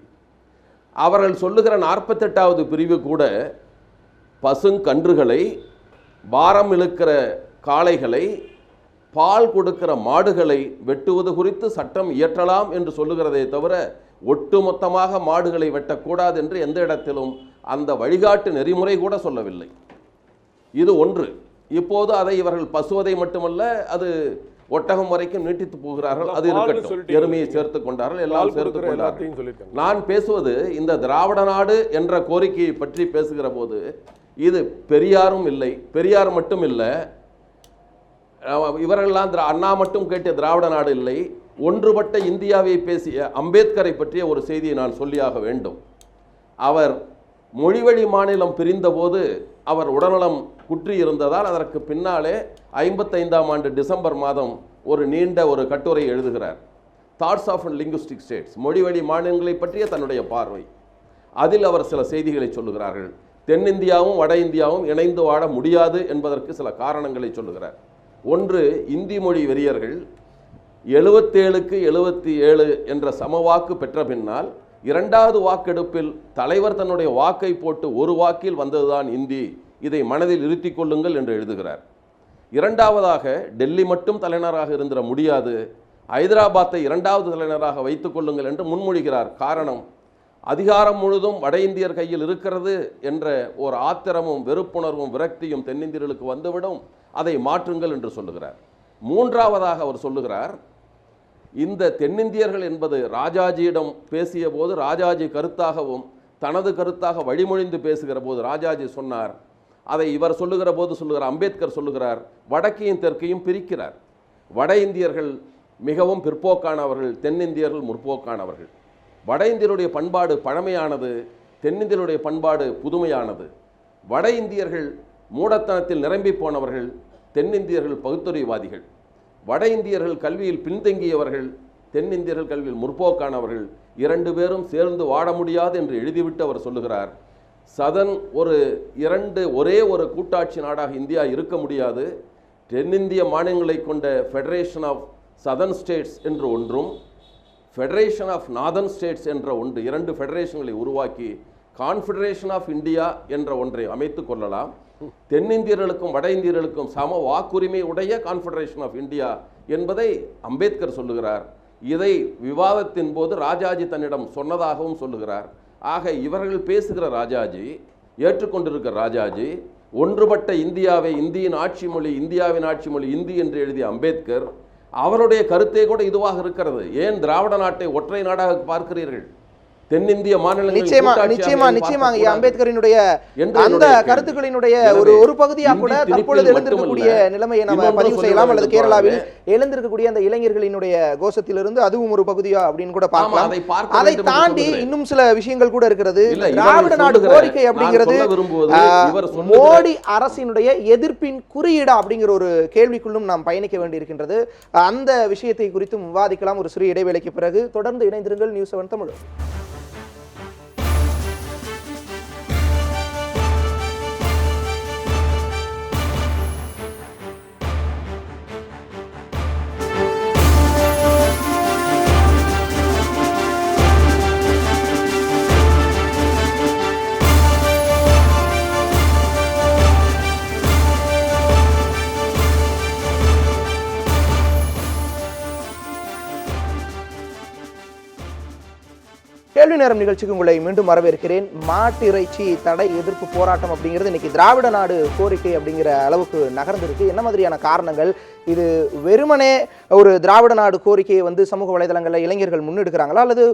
அவர்கள் சொல்லுகிற 48வது பிரிவு கூட பசுங்கன்றுகளை பாரம் இழுக்கிற காளைகளை, பால் கொடுக்கிற மாடுகளை வெட்டுவது குறித்து சட்டம் இயற்றலாம் என்று சொல்லுகிறதே தவிர ஒட்டுமொத்தமாக மாடுகளை வெட்டக்கூடாது என்று எந்த இடத்திலும் அந்த வழிகாட்டு நெறிமுறை கூட சொல்லவில்லை. இது ஒன்று. இப்போது அதை இவர்கள் பசுவதை மட்டுமல்ல, அது ஒட்டகம் வரைக்கும் நீட்டித்து போகிறார்கள். அது இருக்கட்டும், எருமையை சேர்த்து கொண்டார்கள், எல்லாம் சேர்த்து கொண்டார்கள். நான் பேசுவது இந்த திராவிட நாடு என்ற கோரிக்கையை பற்றி பேசுகிற போது இது பெரியாரும் இல்லை, பெரியார் மட்டும் இல்லை, இவர்களெல்லாம் அண்ணா மட்டும் கேட்ட திராவிட நாடு இல்லை, ஒன்றுபட்ட இந்தியாவை பேசிய அம்பேத்கரை பற்றிய ஒரு செய்தியை நான் சொல்லியாக வேண்டும். அவர் மொழிவழி மாநிலம் பிரிந்தபோது அவர் உடல்நலம் குற்றி இருந்ததால் அதற்கு பின்னாலே 55ஆம் ஆண்டு டிசம்பர் மாதம் ஒரு நீண்ட ஒரு கட்டுரை எழுதுகிறார். தாட்ஸ் ஆஃப் லிங்குஸ்டிக் ஸ்டேட்ஸ், மொழிவழி மாநிலங்களை பற்றிய தன்னுடைய பார்வை. அதில் அவர் சில செய்திகளை சொல்லுகிறார்கள். தென்னிந்தியாவும் வட இந்தியாவும் இணைந்து வாழ முடியாது என்பதற்கு சில காரணங்களை சொல்லுகிறார். ஒன்று, இந்தி மொழி வெறியர்கள் 77க்கு 77 என்ற சமவாக்கு பெற்ற பின்னால் இரண்டாவது வாக்கெடுப்பில் தலைவர் தன்னுடைய வாக்கை போட்டு ஒரு வாக்கில் வந்ததுதான் இந்தி, இதை மனதில் இருத்திக் கொள்ளுங்கள் என்று எழுதுகிறார். இரண்டாவதாக, டெல்லி மட்டும் தலைநகராக இருந்திட முடியாது, ஹைதராபாத்தை இரண்டாவது தலைநகராக வைத்துக் கொள்ளுங்கள் என்று முன்மொழிகிறார். காரணம், அதிகாரம் முழுதும் வட இந்தியர் கையில் இருக்கிறது என்ற ஒரு ஆத்திரமும் வெறுப்புணர்வும் விரக்தியும் தென்னிந்தியர்களுக்கு வந்துவிடும், அதை மாற்றுங்கள் என்று சொல்லுகிறார். மூன்றாவதாக அவர் சொல்லுகிறார், இந்த தென்னிந்தியர்கள் என்பது ராஜாஜியிடம் பேசிய போது ராஜாஜி கருத்தாகவும் தனது கருத்தாக வழிமொழிந்து பேசுகிற போது ராஜாஜி சொன்னார், அதை இவர் சொல்லுகிற போது சொல்லுகிறார், அம்பேத்கர் சொல்லுகிறார், வடக்கையும் தெற்கையும் பிரிக்கிறார். வட இந்தியர்கள் மிகவும் பிற்போக்கானவர்கள், தென்னிந்தியர்கள் முற்போக்கானவர்கள். வட இந்தியருடைய பண்பாடு பழமையானது, தென்னிந்தியருடைய பண்பாடு புதுமையானது. வட இந்தியர்கள் மூடத்தனத்தில் நிரம்பி போனவர்கள், தென்னிந்தியர்கள் பகுத்தறிவாதிகள். வட இந்தியர்கள் கல்வியில் பின்தங்கியவர்கள், தென்னிந்தியர்கள் கல்வியில் முற்போக்கானவர்கள். இரண்டு பேரும் சேர்ந்து வாழ முடியாது என்று எழுதிவிட்டு அவர் சொல்லுகிறார், சதன் ஒரே ஒரு கூட்டாட்சி நாடாக இந்தியா இருக்க முடியாது, தென்னிந்திய மாநிலங்களை கொண்ட ஃபெடரேஷன் ஆஃப் சதர்ன் ஸ்டேட்ஸ் என்று ஒன்றும் ஃபெடரேஷன் ஆஃப் நார்தர்ன் ஸ்டேட்ஸ் என்ற ஒன்று, இரண்டு ஃபெடரேஷன்களை உருவாக்கி கான்ஃபெடரேஷன் ஆஃப் இந்தியா என்ற ஒன்றை அமைத்து கொள்ளலாம். தென்னிந்தியர்களுக்கும் வட இந்தியர்களுக்கும் சம வாக்குரிமை உடைய கான்ஃபெடரேஷன் ஆஃப் இந்தியா என்பதை அம்பேத்கர் சொல்லுகிறார். இதை விவாதத்தின் போது ராஜாஜி தன்னிடம் சொன்னதாகவும் சொல்லுகிறார். ஆக இவர்கள் பேசுகிற ராஜாஜி, ஏற்றுக்கொண்டிருக்கிற ராஜாஜி, ஒன்றுபட்ட இந்தியாவை, இந்தியின் ஆட்சி மொழி, இந்தியாவின் ஆட்சி மொழி இந்தி என்று எழுதிய அம்பேத்கர், அவருடைய கருத்தே கூட இதுவாக இருக்கிறது. ஏன் திராவிட நாட்டை ஒற்றை நாடாக பார்க்கிறீர்கள்? தென்னிந்திய மாநிலங்கள் நிச்சயமாக அம்பேத்கரினுடைய அந்த கருத்துக்களினுடைய ஒரு பகுதியா கூட தற்பொழுது எழுந்திருக்கக்கூடிய நிலைமையை நம்ம பதிவு செய்யலாம். அல்லது கேரளாவில் எழுந்திருக்கக்கூடிய அந்த இளைஞர்களினுடைய கோஷத்திலிருந்து அதுவும் ஒரு பகுதியா அப்படின்னு கூட பார்க்கலாம். அதை தாண்டி இன்னும் சில விஷயங்கள் கூட இருக்கிறது. திராவிட நாடு கோரிக்கை அப்படிங்கிறது மோடி அரசினுடைய எதிர்ப்பின் குறியீடா அப்படிங்கிற ஒரு கேள்விக்குள்ளும் நாம் பயணிக்க வேண்டியிருக்கின்றது. அந்த விஷயத்தை குறித்தும் விவாதிக்கலாம் ஒரு சிறிய இடைவேளைக்கு பிறகு. தொடர்ந்து இணைந்திருங்கள் நியூஸ் 7 தமிழ். கேள்வி நேரம் நிகழ்ச்சிக்கு உங்களை மீண்டும் வரவேற்கிறேன். மாட்டு இறைச்சி தடை எதிர்ப்பு போராட்டம் அப்படிங்கிறது இன்னைக்கு திராவிட நாடு கோரிக்கை அப்படிங்கிற அளவுக்கு நகர்ந்திருக்கு. என்ன மாதிரியான காரணங்கள்? இது வெறுமனே ஒரு திராவிட நாடு கோரிக்கையை சமூக வலைதளங்களில் இளைஞர்கள் முன்னெடுக்கிறாங்களா, அல்லது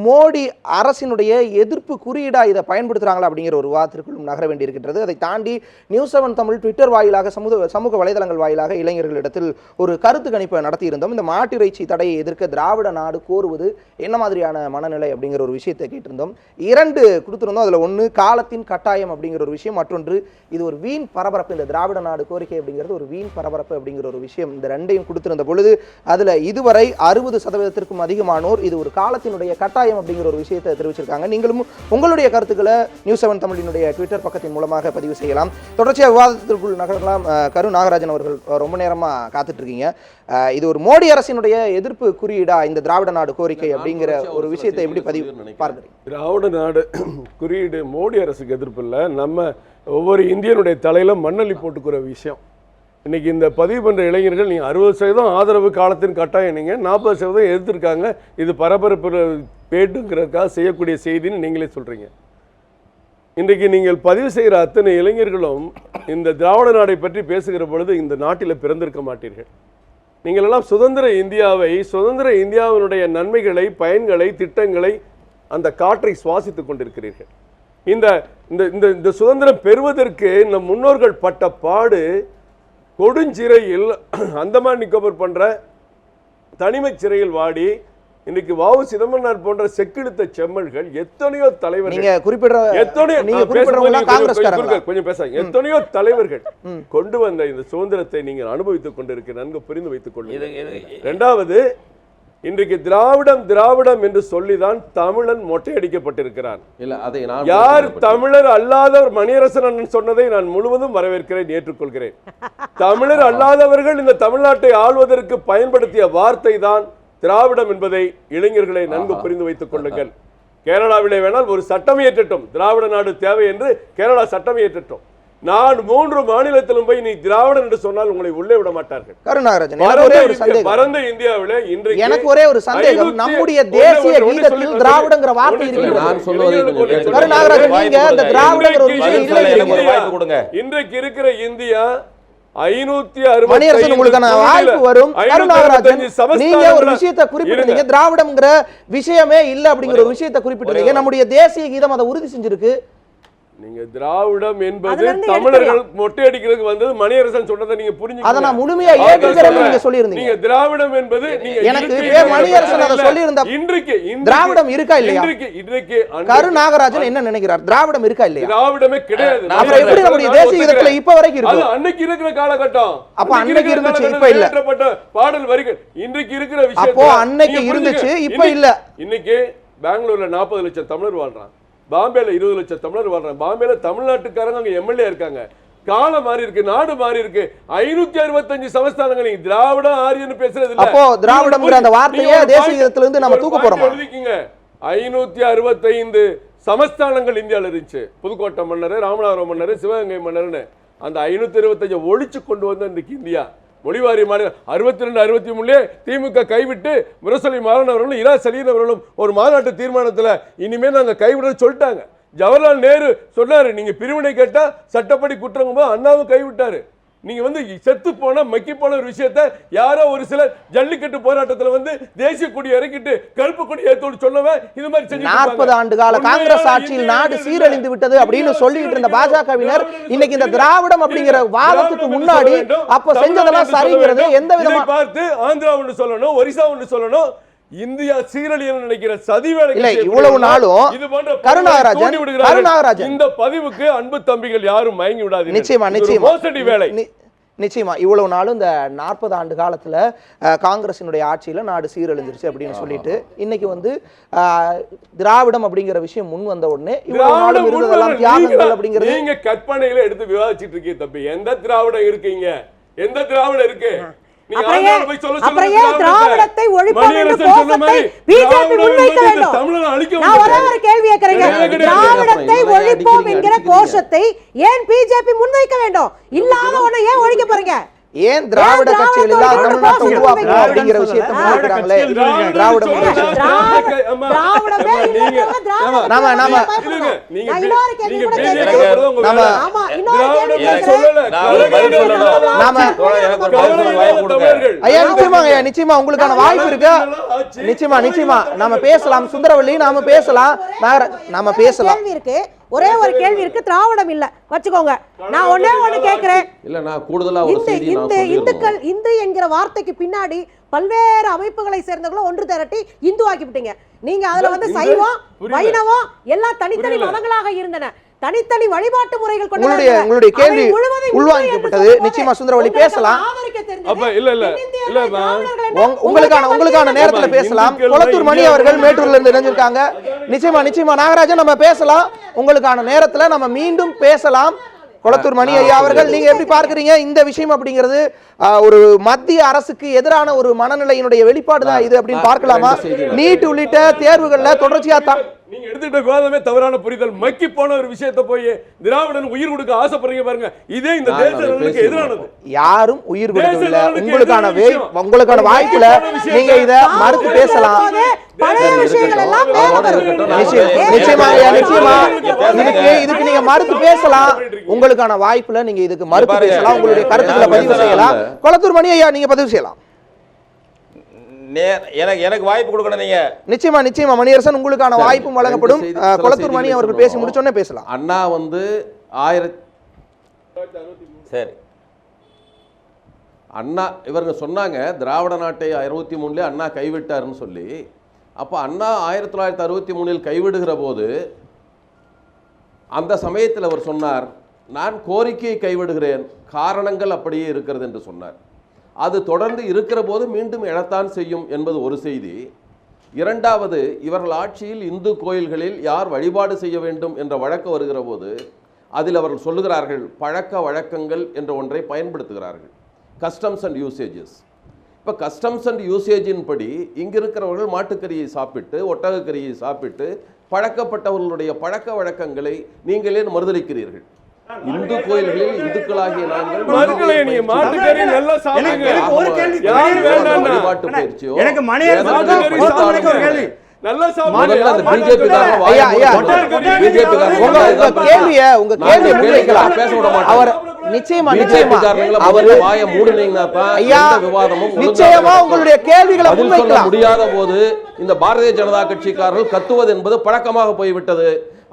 மோடி அரசினுடைய எதிர்ப்பு குறியீடா இதை பயன்படுத்துறாங்களா அப்படிங்கிற ஒரு விவாதத்திற்குள்ளும் நகர வேண்டியிருக்கின்றது. அதை தாண்டி நியூஸ் 7 தமிழ் ட்விட்டர் வாயிலாக சமூக வலைதளங்கள் வாயிலாக இளைஞர்களிடத்தில் ஒரு கருத்து கணிப்பை நடத்தியிருந்தோம். இந்த மாட்டு இறைச்சி தடையை எதிர்க்க திராவிட நாடு கோருவது என்ன மாதிரியான மனநிலை அப்படிங்கிற ஒரு விஷயத்தை கேட்டிருந்தோம். 2 கொடுத்திருந்தோம். அதில் ஒன்று காலத்தின் கட்டாயம் அப்படிங்கிற ஒரு விஷயம், மற்றொன்று இது ஒரு வீண் பரபரப்பு, இந்த திராவிட நாடு கோரிக்கை அப்படிங்கிறது ஒரு வீண் பரபரப்பு அப்படிங்கிற ஒரு விஷயம். இந்த ரெண்டையும் கொடுத்திருந்த பொழுது அதுல இதுவரை 60% அதிகமானோர் இது ஒரு காலத்தினுடைய கட்டாயம் அப்படிங்கிற ஒரு விஷயத்தை தெரிவிச்சிருக்காங்க. நீங்களும் உங்களுடைய கருத்துக்களை நியூஸ் 7 தமிழினுடைய ட்விட்டர் பக்கத்தின் மூலமாக பதிவு செய்யலாம். தொடர்ச்சியாக விவாதத்திற்குள் நகரலாம். கரு நாகராஜன் அவர்கள் ரொம்ப நேரமா காத்துட்டு இருக்கீங்க. இது ஒரு மோடி அரசினுடைய எதிர்ப்பு குறியீடா இந்த திராவிட நாடு கோரிக்கை அப்படிங்கிற ஒரு விஷயத்தை எப்படி பதிவு பார்க்குறீங்க? திராவிட நாடு குறியீடு மோடி அரசுக்கு எதிர்ப்பு இல்லை. நம்ம ஒவ்வொரு இந்தியனுடைய தலையில மண்ணள்ளி போட்டுக்கிற விஷயம். இன்னைக்கு இந்த பதிவு பண்ற இளைஞர்கள் நீங்க 60% ஆதரவு காலத்தின் கட்டாயம், நீங்க 40% எதிர்த்திருக்காங்க. இது பரபரப்பு பேட்டுங்கிறதுக்காக செய்யக்கூடிய செய்தின்னு நீங்களே சொல்றீங்க. இன்றைக்கு நீங்கள் பதிவு செய்கிற அத்தனை இளைஞர்களும் இந்த திராவிட நாடை பற்றி பேசுகிற பொழுது இந்த நாட்டில் பிறந்திருக்க மாட்டீர்கள். நீங்கள் எல்லாம் சுதந்திர இந்தியாவினுடைய நன்மைகளை, பயன்களை, திட்டங்களை, அந்த காற்றை சுவாசித்துக் கொண்டிருக்கிறீர்கள். இந்த சுதந்திரம் பெறுவதற்கு நம் முன்னோர்கள் பட்ட பாடு, கொடுஞ்சிறையில் அந்தமான் நிக்கோபர் பண்ற தனிமை சிறையில் வாடி இன்னைக்கு வாவு சிதம்பரனார் போன்ற செக்கெடுத்த செம்மல்கள், எத்தனையோ தலைவர்கள், கொஞ்சம் பேச, எத்தனையோ தலைவர்கள் கொண்டு வந்த இந்த சுதந்திரத்தை நீங்கள் அனுபவித்துக் கொண்டிருக்க நன்கு புரிந்து வைத்துக் கொள்ளுங்கள். இரண்டாவது, இன்றைக்கு திராவிடம் என்று சொல்லிதான் தமிழன் மொட்டையடிக்கப்பட்டிருக்கிறான். யார் தமிழர் அல்லாதவர், மணியரசன் சொன்னதை நான் முழுவதும் வரவேற்கிறேன், ஏற்றுக்கொள்கிறேன். தமிழர் அல்லாதவர்கள் இந்த தமிழ்நாட்டை ஆள்வதற்கு பயன்படுத்திய வார்த்தை தான் திராவிடம் என்பதை இளைஞர்களை நன்கு புரிந்து வைத்துக் கொள்ளுங்கள். கேரளாவிலே வேணால் ஒரு சட்டம் இயற்றட்டும், திராவிட நாடு தேவை என்று கேரளா சட்டம் இயற்றட்டும். நான் 3 மாநிலத்திலும் போய் நீ திராவிடன் என்று சொன்னால் உங்களை உள்ளே விட மாட்டார்கள். பரந்த இந்தியாவிலே இன்றைக்கு எனக்கு ஒரே ஒரு சந்தேகம், நம்முடைய தேசிய கீதத்தில் திராவிடங்கிற வார்த்தை இருக்கிறது. நான் சொல்வது கருநாகராஜன், நீங்க அந்த திராவிடங்கிற ஒரு வாய்ப்பு கொடுங்க. இன்றைக்கு இருக்கிற இந்தியா 560 மணியரசன் உங்களுக்கான வாய்ப்பு வரும். கருநாகராஜன், நீங்க ஒரு விஷயத்தை குறிப்பிட்டீங்க, திராவிடம்ங்கிற விஷயமே இல்ல அப்படிங்கிற ஒரு விஷயத்தை குறிப்பிட்டீங்க. நம்முடைய தேசிய கீதம் அதை உறுதி செஞ்சிருக்கு. நீங்க திராவிடம் என்பது தமிழர்கள் மொட்டை அடிக்கிறதுக்கு வந்தது, மணியரசன் சொன்னதை நீங்க புரிஞ்சுக்கணும். அத நான் முழுமையா ஏத்துக்கிறேன். நீங்க சொல்லியிருந்தீங்க நீங்க திராவிடம் என்பது, நீங்க எனக்கு மணியரசன் அதை சொல்லியிருந்தா இன்றைக்கு திராவிடம் இருக்கா இல்லையா? இன்றைக்கு கருநாகராஜன் என்ன நினைக்கிறார்? திராவிடம் இருக்கா இல்லையா? திராவிடமே கிடையாது. அப்புறம் எப்படி நம்முடைய தேசிய கீதத்துல இப்ப வரைக்கும் இருக்கு? அது அன்னைக்கு இருக்கிற காலகட்டம். அப்ப அன்னைக்கு இருந்துச்சு, இப்ப இல்ல. பாடல் வரிகள் இன்றைக்கு இருக்கிற விஷயம். அப்போ அன்னைக்கு இருந்துச்சு, இப்ப இல்ல. இன்னைக்கு பெங்களூர்ல 40 லட்சம் தமிழர் வாழ்றாங்க, பாம்பேல 20 லட்சம் தமிழர் வாழ்றாங்க. பாம்பேல தமிழ்நாட்டுக்காரங்க அங்க எம்எல்ஏ இருக்காங்க. காலம் மாறி இருக்கு, நாடு மாறி இருக்கு. 565 சமஸ்தானங்கள். நீங்க திராவிடம் ஆரியன்னு பேசுறது இல்ல. அப்போ திராவிடம்ங்கற அந்த வார்த்தையை தேசியத்துல இருந்து நம்ம தூக்க போறோம். எழுதிக்கீங்க, 565 சமஸ்தானங்கள் இந்தியால இருந்துச்சு. புதுக்கோட்டை மன்னர், ராமநாதபுரம் மன்னர், சிவகங்கை மன்னர்னு அந்த 525 ஒழிச்சு கொண்டு வந்த இன்னைக்கு இந்தியா. மொழிவாரி மாநிலம் 62, 63 திமுக கைவிட்டு முரசொலி மாறன் அவர்களும் இரா சலீன் அவர்களும் ஒரு மாநாட்டு தீர்மானத்தில் இனிமேல் நாங்கள் கைவிட சொல்லிட்டாங்க. ஜவஹர்லால் நேரு சொன்னாரு, நீங்க பிரிவினை கேட்டா சட்டப்படி குற்றம், அண்ணாவும் கைவிட்டாரு. நீங்க வந்து செத்து போன மக்கி போன ஒரு விஷயத்தை யாரோ ஒரு சிலர் ஜல்லிக்கட்டு போராட்டத்தில் வந்து தேசிய கொடி இறக்கிட்டு கருப்பு கொடி ஏத்தோடு சொன்னவன் இது மாதிரி செஞ்சு 40 ஆண்டு கால காங்கிரஸ் ஆட்சியில் நாடு சீரழிந்து விட்டது அப்படின்னு சொல்லிட்டு இருந்த பாஜகவினர் இன்னைக்கு இந்த திராவிடம் அப்படிங்கிற வாதத்துக்கு முன்னாடி அப்ப செஞ்சதெல்லாம் சரிங்கிறது எந்த விதமா பார்த்து ஆந்திரா ஒன்று சொல்லணும், ஒரிசா ஒன்று சொல்லணும், இந்தியா சீரழியல் நினைக்கிற சதி வேலை இல்ல. இவ்வளவு நாளும் கருநாகராஜன் இந்த பதிவுக்கு அன்பு தம்பிகள் யாரும் மயங்கி விடாது. நிச்சயமா மோசடி வேலை. நிச்சயமா இவ்வளவு நாளும் இந்த 40 ஆண்டு காலத்துல காங்கிரசினுடைய ஆட்சியில நாடு சீரழிஞ்சிருச்சு அப்படின்னு சொல்லிட்டு இன்னைக்கு வந்து திராவிடம் அப்படிங்கிற விஷயம் முன் வந்த உடனே இவ்வளவு நாளும் இருந்ததெல்லாம் தியாகங்கள் அப்படிங்கிறது நீங்க கற்பனையில எடுத்து விவாதிச்சிட்டு இருக்கீங்க தம்பி. எந்த திராவிடம் இருக்கீங்க? எந்த திராவிடம் இருக்கு? திராவிடத்தை ஒழிப்போம் என்ற கோஷத்தை பிஜேபி முன்வைக்க வேண்டும். நான் ஒரே ஒரு கேள்வி கேட்கிறேன், திராவிடத்தை ஒழிப்போம் என்கிற கோஷத்தை ஏன் பிஜேபி முன்வைக்க வேண்டும்? இல்லாத ஒண்ணு ஏன் ஒழிக்க போறீங்க? ஏன் திராவிட கட்சிகள் இல்லாத தமிழ்நாட்டை உருவாக்கணும் அப்படிங்கிற விஷயத்தை முன்வைக்கிறாங்களே. திராவிடம் நிச்சயமா உங்களுக்கான வாய்ப்பு இருக்கு. நிச்சயமா நாம பேசலாம். சுந்தரவல்லி நாம பேசலாம். இருக்கு ஒரே ஒரு கேள்வி இருக்கு, திராவிடம் இல்ல வச்சுக்கோங்க. நான் ஒண்ணே ஒண்ணு கேக்குறேன். இல்ல நான் கூடுதலா ஒரு செய்தி நான் இந்துக்கள், இந்து என்கிற வார்த்தைக்கு பின்னாடி பல்வேறு அமைப்புகளை சேர்ந்தவங்களும் ஒன்று திரட்டி இந்து ஆக்கி விட்டீங்க. நீங்க அதுல வந்து சைவம், வைணவம் எல்லாம் தனித்தனி மதங்களாக இருந்தன, தனித்தனி வழிபாட்டு முறைகள் கொண்டு உங்களுடைய கேள்வி உள்வாங்கிக்கப்பட்டது. நிச்சயமா சுந்தரவல்லி பேசலாம். உங்களுக்கான நேரத்துல பேசலாம். கொளத்தூர் மணி அவர்கள் மேட்டூர்ல இருந்து இணைஞ்சிருக்காங்க. நிச்சயமா நாகராஜன் நம்ம பேசலாம். உங்களுக்கான நேரத்துல நம்ம மீண்டும் பேசலாம். கொளத்தூர் மணி ஐயா அவர்கள், நீங்க எப்படி பார்க்கறீங்க இந்த விஷயம்? அப்படிங்கிறது ஒரு மத்திய அரசுக்கு எதிரான ஒரு மனநிலையினுடைய வெளிப்பாடு தான் இது அப்படின்னு பார்க்கலாமா? நீட் உள்ளிட்ட தேர்வுகள்ல தொடர்ச்சியா நீங்க எடுத்துக்கிட்ட விவாதமே தவறான புரிதல். மக்கி போன ஒரு விஷயத்தை போய் திராவிடன் உயிர் கொடுக்க ஆசைப்படுறீங்க பாருங்க. இதே இந்த தேச நலனுக்கு எதிரானது. யாரும் உயிர் கொடுக்கவில்லை. உங்களுக்கான வாய்ப்புல நீங்க இத மறுத்து பேசலாம். நிச்சயமா இதுக்கு நீங்க மறுத்து பேசலாம். உங்களுக்கான வாய்ப்புல நீங்க இதுக்கு மறுத்து பேசலாம். உங்களுடைய கருத்துக்களை பதிவு செய்யலாம். கொளத்தூர் மணி ஐயா நீங்க பதிவு செய்யலாம். எனக்கு வாய்ப்பு கொடுக்கணும் நீங்க. நிச்சயமா மணியரசன் உங்களுக்கான வாய்ப்பும் வழங்கப்படும். கொளத்தூர் மணி அவர்கள் பேசி முடிச்சோன்னே பேசலாம். அண்ணா வந்து சரி அண்ணா இவங்க சொன்னாங்க திராவிட நாட்டை 63 அண்ணா கைவிட்டாருன்னு சொல்லி. அப்போ அண்ணா 1963 கைவிடுகிற போது அந்த சமயத்தில் அவர் சொன்னார், நான் கோரிக்கையை கைவிடுகிறேன், காரணங்கள் அப்படியே இருக்கிறது என்று சொன்னார். அது தொடர்ந்து இருக்கிற போது மீண்டும் எழத்தான் செய்யும் என்பது ஒரு செய்தி. இரண்டாவது, இவர்கள் ஆட்சியில் இந்து கோயில்களில் யார் வழிபாடு செய்ய வேண்டும் என்ற வழக்கு வருகிற போது அதில் அவர்கள் சொல்லுகிறார்கள் பழக்க வழக்கங்கள் என்ற ஒன்றை பயன்படுத்துகிறார்கள், கஸ்டம்ஸ் அண்ட் யூசேஜஸ். இப்போ கஸ்டம்ஸ் அண்ட் யூசேஜின் படி இங்கே இருக்கிறவர்கள் மாட்டுக்கறியை சாப்பிட்டு ஒட்டகக்கறியை சாப்பிட்டு பழக்கப்பட்டவர்களுடைய பழக்க வழக்கங்களை நீங்களே மறுதளிக்கிறீர்கள். இந்து கோயில்களில் இந்துக்களாகிய நாங்கள் வழிபாட்டு பயிற்சியோ முடியாத போது இந்த பாரதிய ஜனதா கட்சிக்காரர்கள் கத்துவது என்பது பழக்கமாக போய்விட்டது.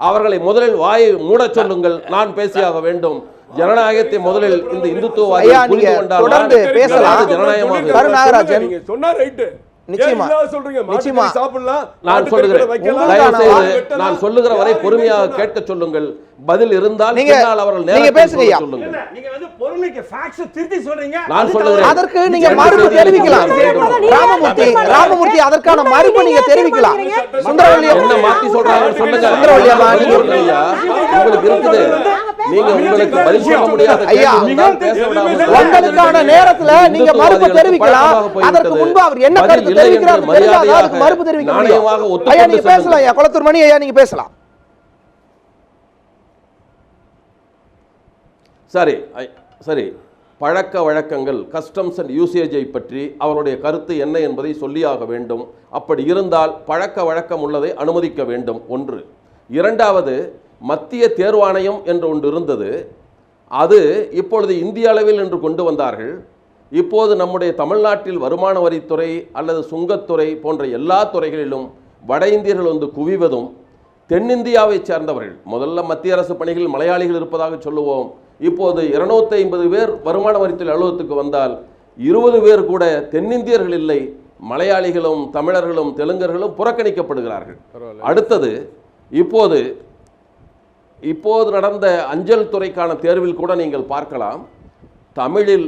அவர்களை முதலில் வாயை மூட சொல்லுங்கள், நான் பேசியாக வேண்டும். ஜனநாயகத்தை முதலில் இந்த இந்துத்துவவாதிகள் புரிந்து கொண்டால் ஜனநாயகமாக நான் சொல்லுகிற வரை பொறுமையாக கேட்க சொல்லுங்கள். பதில் இருந்தால் அவர்கள் நான் சொல்லுகிறேன் அதற்கு நீங்க மறுப்பு தெரிவிக்கலாம். ராமமூர்த்தி அதற்கான மறுப்பு நீங்க தெரிவிக்கலாம். என்ன மாத்தி சொல்றாங்க சொல்லுங்க. உங்களுக்கு இருக்குது, நீங்க உங்களுக்கு பதில் சொல்ல முடியாத உங்களுக்கான நேரத்துல நீங்க மறுப்பு தெரிவிக்கலாம். அதற்கு முன்பு அவர் என்ன கருத்து தெரிவிக்கிறார் மறுப்பு தெரிவிக்க முடியும். ஐயா நீங்க பேசலாம். ஐயா கொளத்தூர் மணி ஐயா நீங்க பேசலாம். சரி பழக்க வழக்கங்கள் கஸ்டம்ஸ் அண்ட் யூசேஜை பற்றி அவருடைய கருத்து என்ன என்பதை சொல்லியாக வேண்டும். அப்படி இருந்தால் பழக்க வழக்கம் உள்ளதை அனுமதிக்க வேண்டும். ஒன்று. இரண்டாவது, மத்திய தேர்வாணையம் என்று ஒன்று இருந்தது, அது இப்பொழுது இந்திய அளவில் என்று கொண்டு வந்தார்கள். இப்போது நம்முடைய தமிழ்நாட்டில் வருமான வரித்துறை அல்லது சுங்கத்துறை போன்ற எல்லா துறைகளிலும் வட இந்தியர்கள் வந்து குவிவதும் தென்னிந்தியாவை சேர்ந்தவர்கள், முதல்ல மத்திய அரசு பணிகளில் மலையாளிகள் இருப்பதாக சொல்லுவோம், இப்போது 250 பேர் வருமான வரித்துறை அலுவலகத்துக்கு வந்தால் 20 பேர் கூட தென்னிந்தியர்கள் இல்லை, மலையாளிகளும் தமிழர்களும் தெலுங்கர்களும் புறக்கணிக்கப்படுகிறார்கள். அடுத்தது, இப்போது நடந்த அஞ்சல் துறைக்கான தேர்வில் கூட நீங்கள் பார்க்கலாம், தமிழில்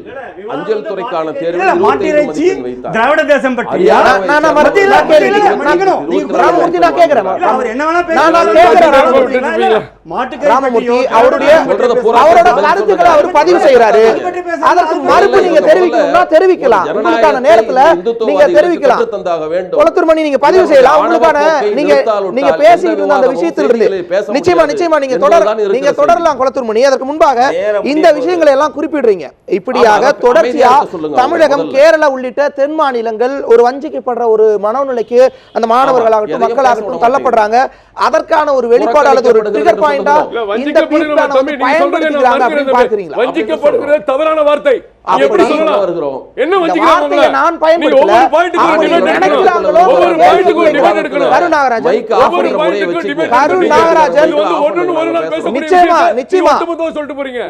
அஞ்சல் துறைக்கான தேர்வில் 25 மதிப்பெண் வைத்தார். திராவிட தேசம் பற்றி பதிவு செய்யறாரு. அதற்கு மறுப்பு நீங்க தெரிவிக்கணும்னா தெரிவிக்கலாம். உங்களுக்கான நேரத்துல நீங்க தெரிவிக்கலாம். கொளத்தூர் மணி நீங்க பதிவு செய்யலாம். உங்களுக்கான நீங்க பேசிட்டு இருந்த அந்த விஷயத்தில் இருந்து நிச்சயமா நீங்க தொடரலாம் கொளத்தூர் மணி. அதற்கு முன்பாக இந்த விஷயங்களை எல்லாம் குறிப்பிடுறீங்க. இப்படியாக தொடர்ச்சியா தமிழகம், கேரளா உள்ளிட்ட தென் மாநிலங்கள் ஒரு வஞ்சிக்கப்படுற ஒரு மனோநிலைக்கு அந்த மாணவர்களாகட்டும் மக்களாகட்டும் தள்ளப்படுறாங்க. அதற்கான ஒரு வெளிப்பாடு அல்லது ஒரு ட்ரிகர் பாயிண்டா இந்த பயன்படுத்திக்கிறாங்க அப்படின்னு பார்க்கிறீங்களா? வஞ்சிக்கப்படுகிறது தவறான வார்த்தை.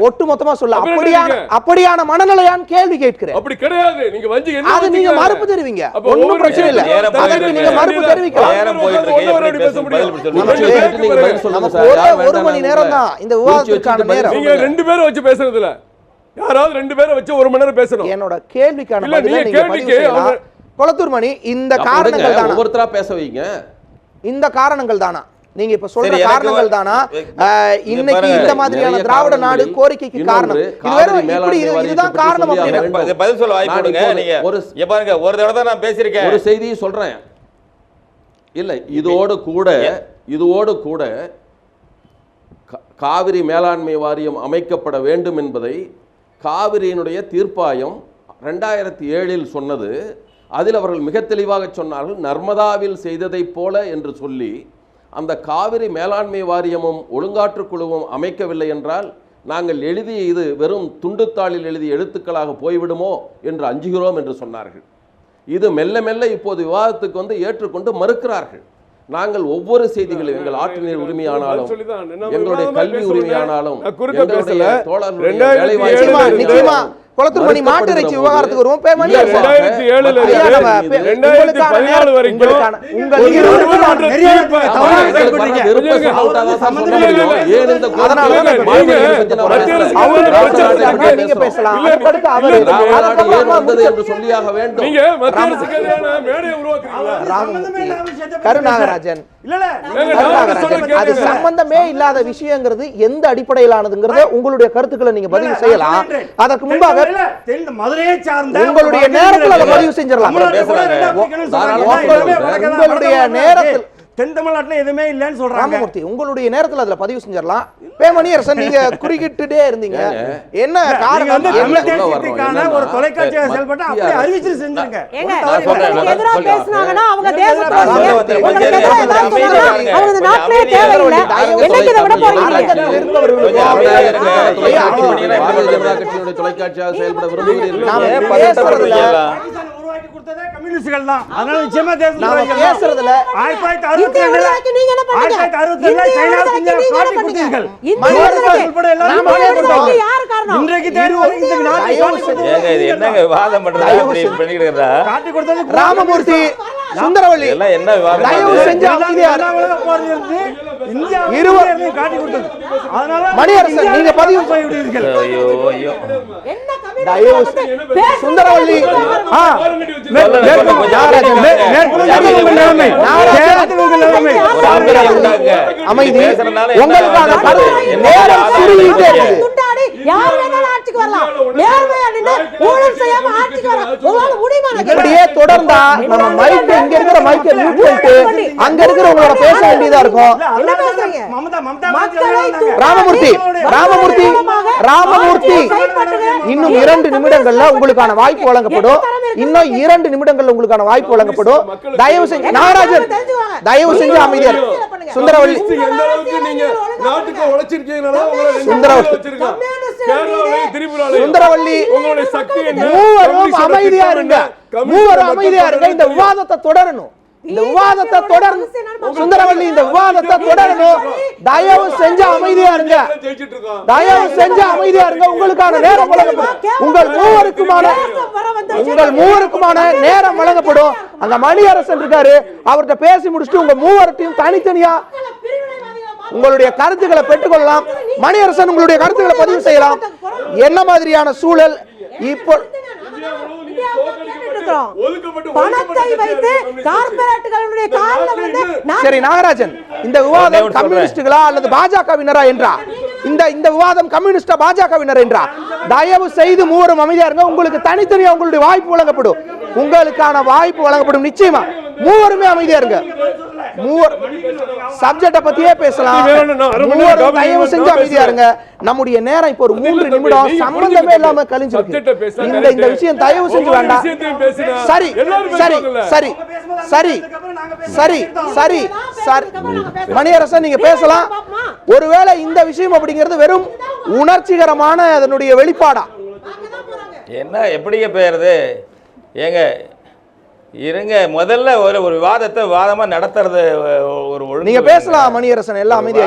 ஒட்டுமொத்தமா சொல்ல அப்படியான மனநிலையான் கேள்வி கேட்கிறேன். அப்படி கிடையாது. நீங்க மறுப்பு தெரிவிங்க, ஒன்னும் பிரச்சனை இல்ல. நீங்க மறுப்பு தெரிவிக்கலாம். ஒரு மணி நேரம் தான் இந்த விவாதத்திற்கான நேரம். நீங்க 2 பேரை வச்சு பேசுறதுல யாராவது 2 பேரை வச்சு 1 மணி நேரம் பேசணும். என்னோட கேள்விக்கான பதிலை நீங்க பதிவு செய்யலாம். கொளத்தூர் மணி, இந்த காரணங்கள் தானா ஒவ்வொருத்தரா பேச வைங்க? இந்த காரணங்கள் தானா நீங்க இப்ப சொல்ற காரணங்கள் தானா இன்னைக்கு இந்த மாதிரியான திராவிட நாடு கோரிக்கைக்கு காரணம்? இதுதான் காரணம். பதில் சொல்ல வாய்ப்பு கொடுங்க. நீங்க பாருங்க, ஒரு தடவை தான் நான் பேசியிருக்கேன். ஒரு செய்தியை சொல்றேன். இல்லை, இதோடு கூட காவிரி மேலாண்மை வாரியம் அமைக்கப்பட வேண்டும் என்பதை காவிரியினுடைய தீர்ப்பாயம் 2007 சொன்னது. அதில் அவர்கள் மிக தெளிவாக சொன்னார்கள், நர்மதாவில் செய்ததைப் போல என்று சொல்லி அந்த காவிரி மேலாண்மை வாரியமும் ஒழுங்காற்று குழுவும் அமைக்கவில்லை என்றால் நாங்கள் எழுதிய இது வெறும் துண்டுத்தாளில் எழுதிய எழுத்துக்களாக போய்விடுமோ என்று அஞ்சுகிறோம் என்று சொன்னார்கள். இது மெல்ல மெல்ல இப்போது விவாதத்துக்கு வந்து ஏற்றுக்கொண்டு மறுக்கிறார்கள். நாங்கள் ஒவ்வொரு செய்திகளையும் எங்கள் ஆற்று நீர் உரிமையானாலும் எங்களுடைய கல்வி உரிமையானாலும் நிச்சயமா குளத்தூர்மணி மாட்டு இறைச்சி விவகாரத்துக்கு வருவோம். 2017 வரைக்கும் நீங்க பேசலாம். கருநாகராஜன் அது சம்பந்தமே இல்லாத விஷயங்கிறது எந்த அடிப்படையிலானதுங்கிறத உங்களுடைய கருத்துக்களை நீங்க பதிவு செய்யலாம். அதற்கு முன்பாக உங்களுடைய நேரத்தில் அதை பதிவு செஞ்சிடலாம். உங்களுடைய நேரத்தில் தென் தமிழ்நாட்டில் எதுவுமே இல்லைன்னு சொல்றாங்க. ராமமூர்த்தி உங்களுடைய நேரத்தில் அதுல பதிவு செஞ்சிடலாம். பேமணியரசன் நீங்க குறுக்கிட்டுட்டே இருந்தீங்க. என்ன காரணம்? ஒரு தொலைக்காட்சியை செயல்பட்டு அப்படியே அறிவிச்சு செஞ்சாங்க. எதிரா பேசினாங்கன்னா அவங்க தேசத்துரோகிங்க. அவங்க நாட்டிலே தேவையில்லை. என்னைக்கு இதை விட போறீங்க? தொலைக்காட்சியாக செயல்பட விரும்புகிறீர்கள். கம்யூனிஸ்டுகள் தான். அதனால நிச்சயமா நாம பேசுறதுல 1962 நீங்க என்ன பண்ணீங்க? இன்றைக்கு என்னங்க விவாதம் பண்றது? ராமமூர்த்தி சுந்தரவள்ளி என்ன விவாதம்? மணியரசன் நீங்க பதிவு சுந்தரவள்ளி அமைதி உங்களுக்கான நேரம் சுருங்கிட்டே இருக்குது. யார் வேணாலும் ஆட்சிக்கு வரலாம். நேர்மையா நின்னு ஊழல் செய்யாம ஆட்சிக்கு வரலாம். உங்களால முடியுமா? இப்படியே தொடர்ந்தா நம்ம மைக் இங்க இருக்கிற மைக்கை மியூட் பண்ணிட்டு அங்க இருக்கிறவங்களோட பேச வேண்டியதா இருக்கும். என்ன பேசுறீங்க? ராமமூர்த்தி இன்னும் 2 நிமிடங்கள்ல உங்களுக்கான வாய்ப்பு வழங்கப்படும். இன்னும் 2 நிமிடங்கள்ல உங்களுக்கான வாய்ப்பு வழங்கப்படும். தயவு செஞ்சு நாகராஜன் தயவு செஞ்சு அமைதியா சுந்தரவள்ளி சுந்தரவள்ளி மூவரும் அமைதியா இருங்க. இந்த விவாதத்தை தொடரணும். இந்த விவாதத்தை தொடரணும். சுந்தரவள்ளி இந்த விவாதத்தை தொடரணும். தயவு செஞ்சு அமைதியா இருங்க. உங்களுக்கான நேரம் வழங்கப்படும். உங்கள் மூவருக்குமான நேரம் வழங்கப்படும். அந்த மணியரசன் இருக்காரு, அவர்கிட்ட பேசி முடிச்சுட்டு உங்க மூவர்த்தையும் தனித்தனியா உங்களுடைய கருத்துக்களை பெற்றுக்கொள்ளலாம். மணியரசன் உங்களுடைய கருத்துக்களை பதிவு செய்யலாம். என்ன மாதிரியான சூழல் இப்போ சரி நாகராஜன், இந்த விவாதம் கம்யூனிஸ்டுகளா அல்லது பாஜகவினரா என்றா? இந்த விவாதம் கம்யூனிஸ்டா பாஜகவினர் என்றா? தயவு செய்து மூவரும் அமைதியா இருங்க. உங்களுக்கு தனித்தனியா உங்களுடைய வாய்ப்பு வழங்கப்படும். உங்களுக்கான வாய்ப்பு வழங்கப்படும். நிச்சயமா மூவருமே அமைதியா இருங்க. மூவர் சப்ஜெக்ட பத்தியே பேசலாம். மூவரும் தயவு செஞ்சு அமைதியா இருங்க. நம்முடைய நேரம் இப்போ ஒரு 3 நிமிடம் சம்பந்தமே இல்லாம கழிஞ்சிருக்கு. இந்த விஷயம் தயவு செஞ்சு வேண்டாம். சரி சரி சரி சரி சரி சரி சரி மணியரசன் நீங்க பேசலாம். ஒருவேளை இந்த விஷயம் அப்படிங்கிறது வெறும் உணர்ச்சிகரமான அதனுடைய வெளிப்பாடா என்ன எப்படிங்க பேருது? ஏங்க இருங்க, முதல்ல ஒரு விவாதமா நடத்துறது ஒரு ஒழுங்கு. நீங்க பேசலாம் மணியரசன், எல்லாம் அமைதியா.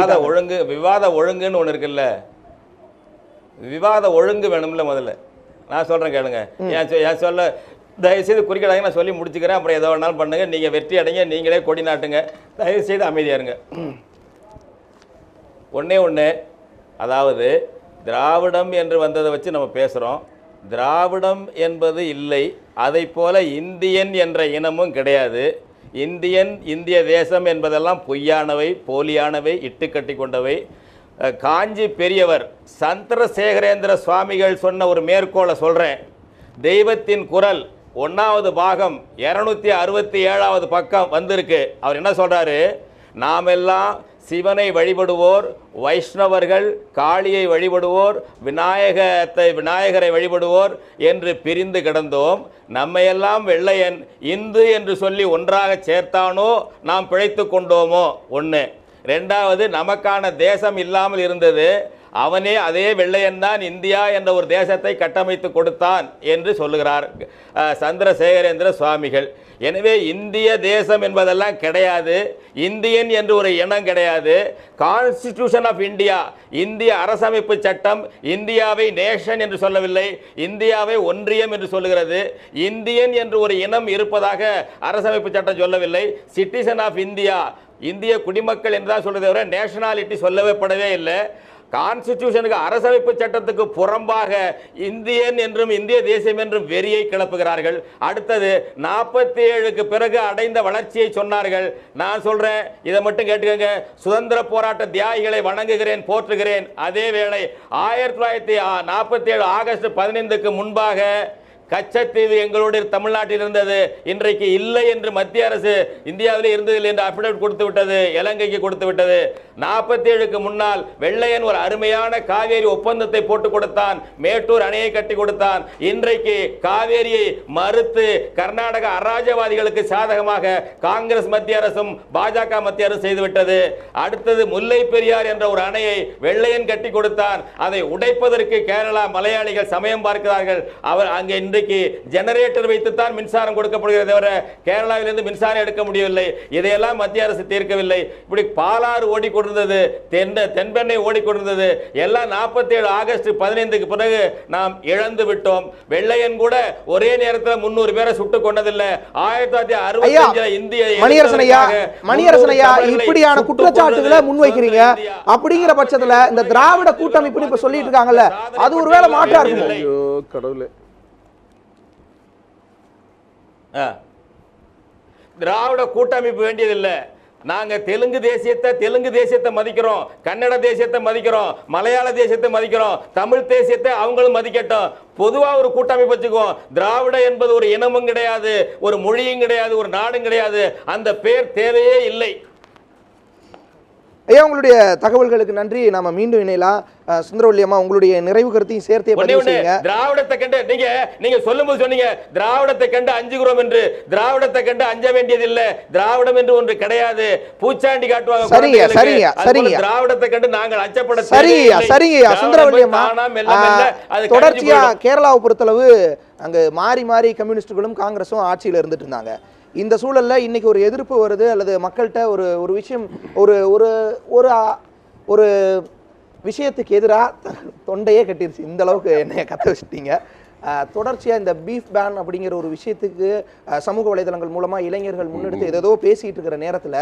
விவாத ஒழுங்குன்னு ஒண்ணு இருக்குல்ல, விவாத ஒழுங்கு வேணும்ல. முதல்ல நான் சொல்றேன் கேளுங்க. என் சொல்ல தயவுசெய்து குறிக்கடாங்க, நான் சொல்லி முடிச்சுக்கிறேன். அப்புறம் எதோ வேணாலும் பண்ணுங்க. நீங்க வெற்றி அடைங்க, நீங்களே கொடி நாட்டுங்க. தயவுசெய்து அமைதியா இருங்க. ஒண்ணே அதாவது திராவிடம் என்று வந்ததை வச்சு நம்ம பேசுறோம். திராவிடம் என்பது இல்லை. அதை போல இந்தியன் என்ற இனமும் கிடையாது. இந்திய தேசம் என்பதெல்லாம் பொய்யானவை, போலியானவை, இட்டுக்கட்டி கொண்டவை. காஞ்சி பெரியவர் சந்திரசேகரேந்திர சுவாமிகள் சொன்ன ஒரு மேற்கோளை சொல்றேன். தெய்வத்தின் குரல் 1வது பாகம் 267வது பக்கம் வந்திருக்கு. அவர் என்ன சொல்றாரு? நாமெல்லாம் சிவனை வழிபடுவோர், வைஷ்ணவர்கள் காளியை வழிபடுவோர், விநாயகரை வழிபடுவோர் என்று பிரிந்து கிடந்தோம். நம்மையெல்லாம் வெள்ளையன் இந்து என்று சொல்லி ஒன்றாக சேர்த்தானோ நாம் பிழைத்து கொண்டோமோ? ஒன்று. 2வது, நமக்கான தேசம் இல்லாமல் இருந்தது. அவனே அதே வெள்ளையன் தான் இந்தியா என்ற ஒரு தேசத்தை கட்டமைத்து கொடுத்தான் என்று சொல்லுகிறார் சந்திரசேகரேந்திர சுவாமிகள். எனவே இந்திய தேசம் என்பதெல்லாம் கிடையாது, இந்தியன் என்று ஒரு இனம் கிடையாது. கான்ஸ்டிடியூஷன் ஆஃப் இந்தியா, இந்திய அரசமைப்பு சட்டம் இந்தியாவை நேஷன் என்று சொல்லவில்லை, இந்தியாவை ஒன்றியம் என்று சொல்லுகிறது. இந்தியன் என்று ஒரு இனம் இருப்பதாக அரசமைப்பு சட்டம் சொல்லவில்லை. சிட்டிசன் ஆஃப் இந்தியா, இந்திய குடிமக்கள் என்று தான் சொல்றதை தவிர நேஷனாலிட்டி சொல்லவே படவே இல்லை. கான்ஸ்டிடியூஷனுக்கு அரசமைப்பு சட்டத்துக்கு புறம்பாக இந்தியன் என்றும் இந்திய தேசியம் என்றும் வெறியை கிளப்புகிறார்கள். அடுத்தது 47க்கு பிறகு அடைந்த வளர்ச்சியை சொன்னார்கள். நான் சொல்றேன், இதை மட்டும் கேட்டுக்கங்க. சுதந்திர போராட்ட தியாகிகளை வணங்குகிறேன், போற்றுகிறேன். அதே வேளை 1947 ஆகஸ்ட் 15க்கு முன்பாக கச்சத்தீவு எங்களோடு தமிழ்நாட்டில் இருந்தது, இன்றைக்கு இல்லை என்று மத்திய அரசு இந்தியாவிலே இருந்ததில்லை என்று அபிடவிட் கொடுத்து விட்டது, இலங்கைக்கு கொடுத்து விட்டது. 47க்கு முன்னால் வெள்ளையன் ஒரு அருமையான காவேரி ஒப்பந்தத்தை போட்டு கொடுத்தான், மேட்டூர் அணையை கட்டி கொடுத்தான். இன்றைக்கு காவேரியை மறுத்து கர்நாடக அராஜவாதிகளுக்கு சாதகமாக காங்கிரஸ் மத்திய அரசும் பாஜக மத்திய அரசு செய்துவிட்டது. அடுத்தது முல்லை பெரியார் என்ற ஒரு அணையை வெள்ளையன் கட்டி கொடுத்தான், அதை உடைப்பதற்கு கேரளா மலையாளிகள் சமயம் பார்க்கிறார்கள். அவர் அங்கே இன்றைக்கு ஜெனரேட்டர் வைத்துத்தான் மின்சாரம் கொடுக்கப்படுகிறது தவிர கேரளாவிலிருந்து மின்சாரம் எடுக்க முடியவில்லை. இதையெல்லாம் மத்திய அரசு தீர்க்கவில்லை. இப்படி பாலாறு ஓடிக்கொண்டிருந்தது, தென்பெண்ணை ஓடிக்கொண்டிருந்தது. எல்லாம் 47 ஆகஸ்ட் 15க்கு பிறகு நாம் இழந்து விட்டோம். வெள்ளையன் கூட ஒரே நேரத்தில் 300 பேரை சுட்டுக் கொண்டதில்லை. 1965 இந்திய மணியரசனையா இப்படியான குற்றச்சாட்டுகளை முன்வைக்கிறீங்க. அப்படிங்கிற பட்சத்துல இந்த திராவிட கூட்டமைப்பு இப்ப சொல்லிட்டு இருக்காங்கல்ல, அது ஒருவேளை மாற்றா இருக்கும். ஐயோ கடவுளே. திராவிட கூட்டமைப்பு வேண்டியதில்லை. நாங்க தெலுங்கு தேசியத்தை மதிக்கிறோம், கன்னட தேசியத்தை மதிக்கிறோம், மலையாள தேசியத்தை மதிக்கிறோம், தமிழ் தேசியத்தை அவங்களும் மதிக்கட்டும். பொதுவா ஒரு கூட்டமைப்பு வச்சுக்குவோம். திராவிட என்பது ஒரு இனமும் கிடையாது, ஒரு மொழியும் கிடையாது, ஒரு நாடும் கிடையாது. அந்த பேர் தேவையே இல்லை. ஐயா, உங்களுடைய தகவல்களுக்கு நன்றி. நாம மீண்டும் இணையலாம். சுந்தரவல்லி அம்மா, உங்களுடைய நிறைவு கருத்தையும் சேர்த்தே பதிவு செய்யுங்க. திராவிடத்தை கண்டு நீங்க சொல்லும்போது சொன்னீங்க திராவிடத்தை கண்டு அஞ்சுகிறோம் என்று. திராவிடத்தை கண்டு அஞ்ச வேண்டியதில்லை. திராவிடம் என்று ஒன்று கிடையாது. பூச்சாண்டி காட்டுவாங்க. திராவிடத்தை கண்டு நாங்கள் அச்சப்பட சரிங்க சுந்தரவல்லி அம்மா. தொடர்ச்சியா கேரளாவை பொறுத்தளவு அங்க மாறி மாறி கம்யூனிஸ்டுகளும் காங்கிரஸும் ஆட்சியில் இருந்துட்டு இருந்தாங்க. இந்த சூழல்ல இன்னைக்கு ஒரு எதிர்ப்பு வருது, அல்லது மக்கள்கிட்ட ஒரு விஷயம் ஒரு விஷயத்துக்கு எதிராக தொண்டையே கட்டிருச்சு. இந்த அளவுக்கு என்னைய கத்த வச்சுட்டீங்க. தொடர்ச்சியாக இந்த பீஃப் பேன் அப்படிங்கிற ஒரு விஷயத்துக்கு சமூக வலைதளங்கள் மூலமாக இளைஞர்கள் முன்னெடுத்து ஏதோ பேசிகிட்டு இருக்கிற நேரத்தில்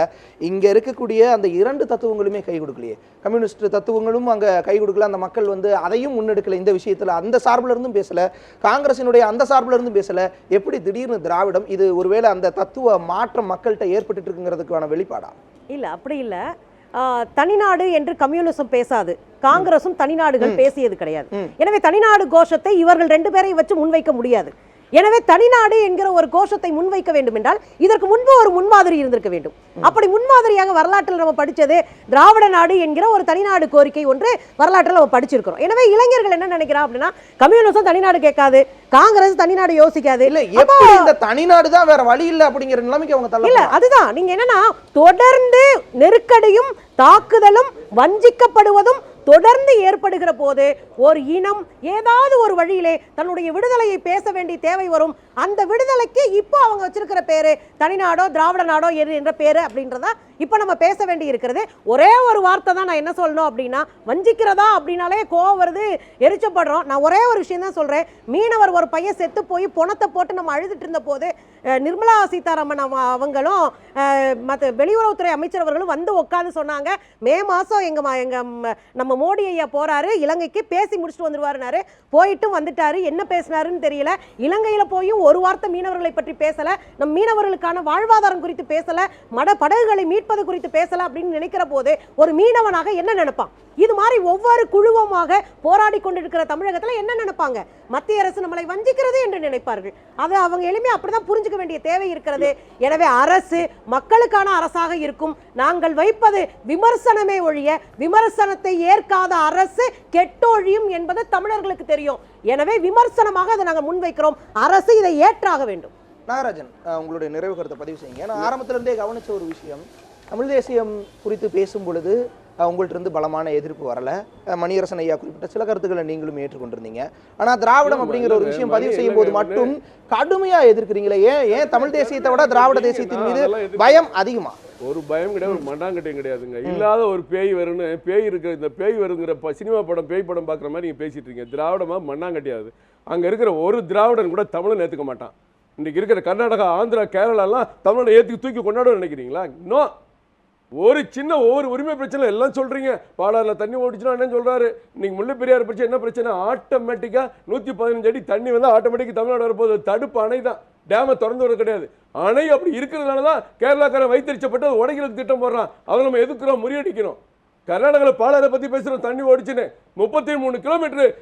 இங்கே இருக்கக்கூடிய அந்த 2 தத்துவங்களுமே கை கொடுக்கலையே. கம்யூனிஸ்ட் தத்துவங்களும் அங்கே கை கொடுக்கல, அந்த மக்கள் அதையும் முன்னெடுக்கலை. இந்த விஷயத்தில் அந்த சார்பில் இருந்தும் பேசலை, காங்கிரசினுடைய அந்த சார்பில் இருந்தும் பேசலை. எப்படி திடீர்னு திராவிடம்? இது ஒருவேளை அந்த தத்துவ மாற்றம் மக்கள்கிட்ட ஏற்பட்டு இருக்குங்கிறதுக்கான வெளிப்பாடா? இல்லை, அப்படி இல்லை. தனிநாடு என்று கம்யூனிசம் பேசாது, காங்கிரசும் தனிநாடுகள் பேசியது கிடையாது. எனவே தனிநாடு கோஷத்தை இவர்கள் 2 பேரையும் வச்சு முன்வைக்க முடியாது. எனவே தனிநாடு என்கிற ஒரு கோஷத்தை முன்வைக்க வேண்டும் என்றால் இதற்கு முன்பு ஒரு முன்மாதிரி இருந்திருக்க வேண்டும். அப்படி முன்மாதிரியாக வரலாற்றில் நம்ம படிச்சது திராவிட நாடு என்கிற ஒரு தனிநாடு கோரிக்கை ஒன்று வரலாற்றில் நம்ம படிச்சிருக்கிறோம். எனவே இளைஞர்கள் என்ன நினைக்கிறான் அப்படின்னா, கம்யூனிசம் தனிநாடு கேட்காது, காங்கிரஸ் தனிநாடு யோசிக்காது. இல்ல, எப்படி இந்த தனிநாடு தான் வேற வழி இல்ல அப்படிங்கிற நிலைமைக்கு அவங்க தள்ள. இல்ல, அதுதான் நீங்க என்னன்னா, தொடர்ந்து நெருக்கடியும் தாக்குதலும் வஞ்சிக்கப்படுவதும் தொடர்ந்து ஏற்படுகிற போது ஒரு இனம் ஏதாவது ஒரு வழியிலே தன்னுடைய விடுதலையை பேச வேண்டிய தேவை வரும். அந்த விடுதலைக்கு இப்போ அவங்க வச்சிருக்கிற பேரு தனிநாடோ திராவிட நாடோ என்ற பேரு அப்படின்றதா இப்போ நம்ம பேச வேண்டி இருக்கிறது. ஒரே ஒரு வார்த்தை தான் நான் என்ன சொல்லணும் அப்படின்னா, வஞ்சிக்கிறதா அப்படின்னாலே கோவம் வருது, எரிச்சப்படுறோம். நான் ஒரே ஒரு விஷயம் தான் சொல்றேன். மீனவர் ஒரு பையன் செத்து போய் பணத்தை போட்டு நம்ம அழுதுட்டு இருந்த போது நிர்மலா சீதாராமன் அவங்களும் மற்ற வெளியுறவுத்துறை அமைச்சர் அவர்களும் வந்து உட்காந்து சொன்னாங்க, மே மாதம் எங்க நம்ம மோடி ஐயா போறாரு இலங்கைக்கு, பேசி முடிச்சுட்டு வந்துருவாருனாரு. போயிட்டும் வந்துட்டாரு. என்ன பேசினாருன்னு தெரியல. இலங்கையில போயும் ஒரு வார்த்தை மீனவர்களை பற்றி பேசல, நம் மீனவர்களுக்கான வாழ்வாதாரம் குறித்து பேசல, படகுகளை மீட்பது குறித்து பேசல அப்படின்னு நினைக்கிற போது ஒரு மீனவனாக என்ன நினைப்பான்? இது மாதிரி ஒவ்வொரு குழுவமாக போராடி கொண்டிருக்கிற தமிழகத்துல என்ன நினைப்பாங்க? மத்திய அரசு நம்மளை வஞ்சிக்கிறது என்று நினைப்பார்கள். அதை அவங்க எளிமையா அப்படிதான் புரிஞ்சுக்க வேண்டிய தேவை இருக்கிறது. எனவே அரசு மக்களுக்கான அரசாக இருக்கும். நாங்கள் வைப்பது விமர்சனமே ஒழிய விமர்சனத்தை ஏற்காத அரசு கெட்டொழியும் என்பது தமிழர்களுக்கு தெரியும். எனவே விமர்சனமாக அதை நாங்கள் முன்வைக்கிறோம். அரசு இதை ஏற்றாக வேண்டும். நாகராஜன், உங்களுடைய நிறைவு கருத்தை பதிவு செய்யுங்க. நான் ஆரம்பத்திலிருந்தே கவனிச்ச ஒரு விஷயம், தமிழ் தேசியம் குறித்து பேசும் பொழுது உங்கள்ட்ட இருந்து பலமான எதிர்ப்பு வரல. மணியரசன் ஐயா குறிப்பிட்ட சில கருத்துக்களை நீங்களும் ஏற்றுக்கொண்டிருந்தீங்க. ஆனா திராவிடம் அப்படிங்கிற ஒரு விஷயம் பதிவு செய்யும் போது மட்டும் கடுமையா எதிர்க்கிறீங்களே. ஏன் தமிழ் தேசியத்தை விட திராவிட தேசியத்தின் மீது பயம் அதிகமா? ஒரு பயம் கிடையாது, ஒரு மண்டாங்கட்டையும் கிடையாதுங்க. இல்லாத ஒரு பேய் வரும்னு பேய் இருக்கிற இந்த பேய் வருங்கிற சினிமா படம் பேய் படம் பார்க்குற மாதிரி நீங்கள் பேசிட்டு இருக்கீங்க. திராவிடமா மண்ணாங்கட்டியாது. அங்கே இருக்கிற ஒரு திராவிடன் கூட தமிழன் ஏற்றுக்க மாட்டான். இன்றைக்கி இருக்கிற கர்நாடகா, ஆந்திரா, கேரளாலாம் தமிழனை ஏற்றி தூக்கி கொண்டாட நினைக்கிறீங்களா? இன்னும் ஒரு சின்ன ஒவ்வொரு உரிமை பிரச்சனை எல்லாம் சொல்றீங்க. பாலாறில் தண்ணி ஓடிச்சுன்னா என்ன சொல்றாரு? இன்னைக்கு முல்லை பெரியார் பிரச்சனை என்ன பிரச்சனை? ஆட்டோமேட்டிக்கா 115 அடி தண்ணி வந்து ஆட்டோமேட்டிக் தமிழ்நாடு வரப்போகுது. தடுப்பு அணை தான், டேமை திறந்து வர கிடையாது. அணை அப்படி இருக்கிறதுனால தான் கேரளாக்காரன் வைத்தறிச்சப்பட்டு அது உடைக்கிறதுக்கு திட்டம் போடுறான். அதை நம்ம எதுக்குறோம், முறியடிக்கணும். கர்நாடகாவில் பாலாறை பத்தி பேசுறோம், தண்ணி ஓடிச்சுன்னு 33 கிலோமீட்டர்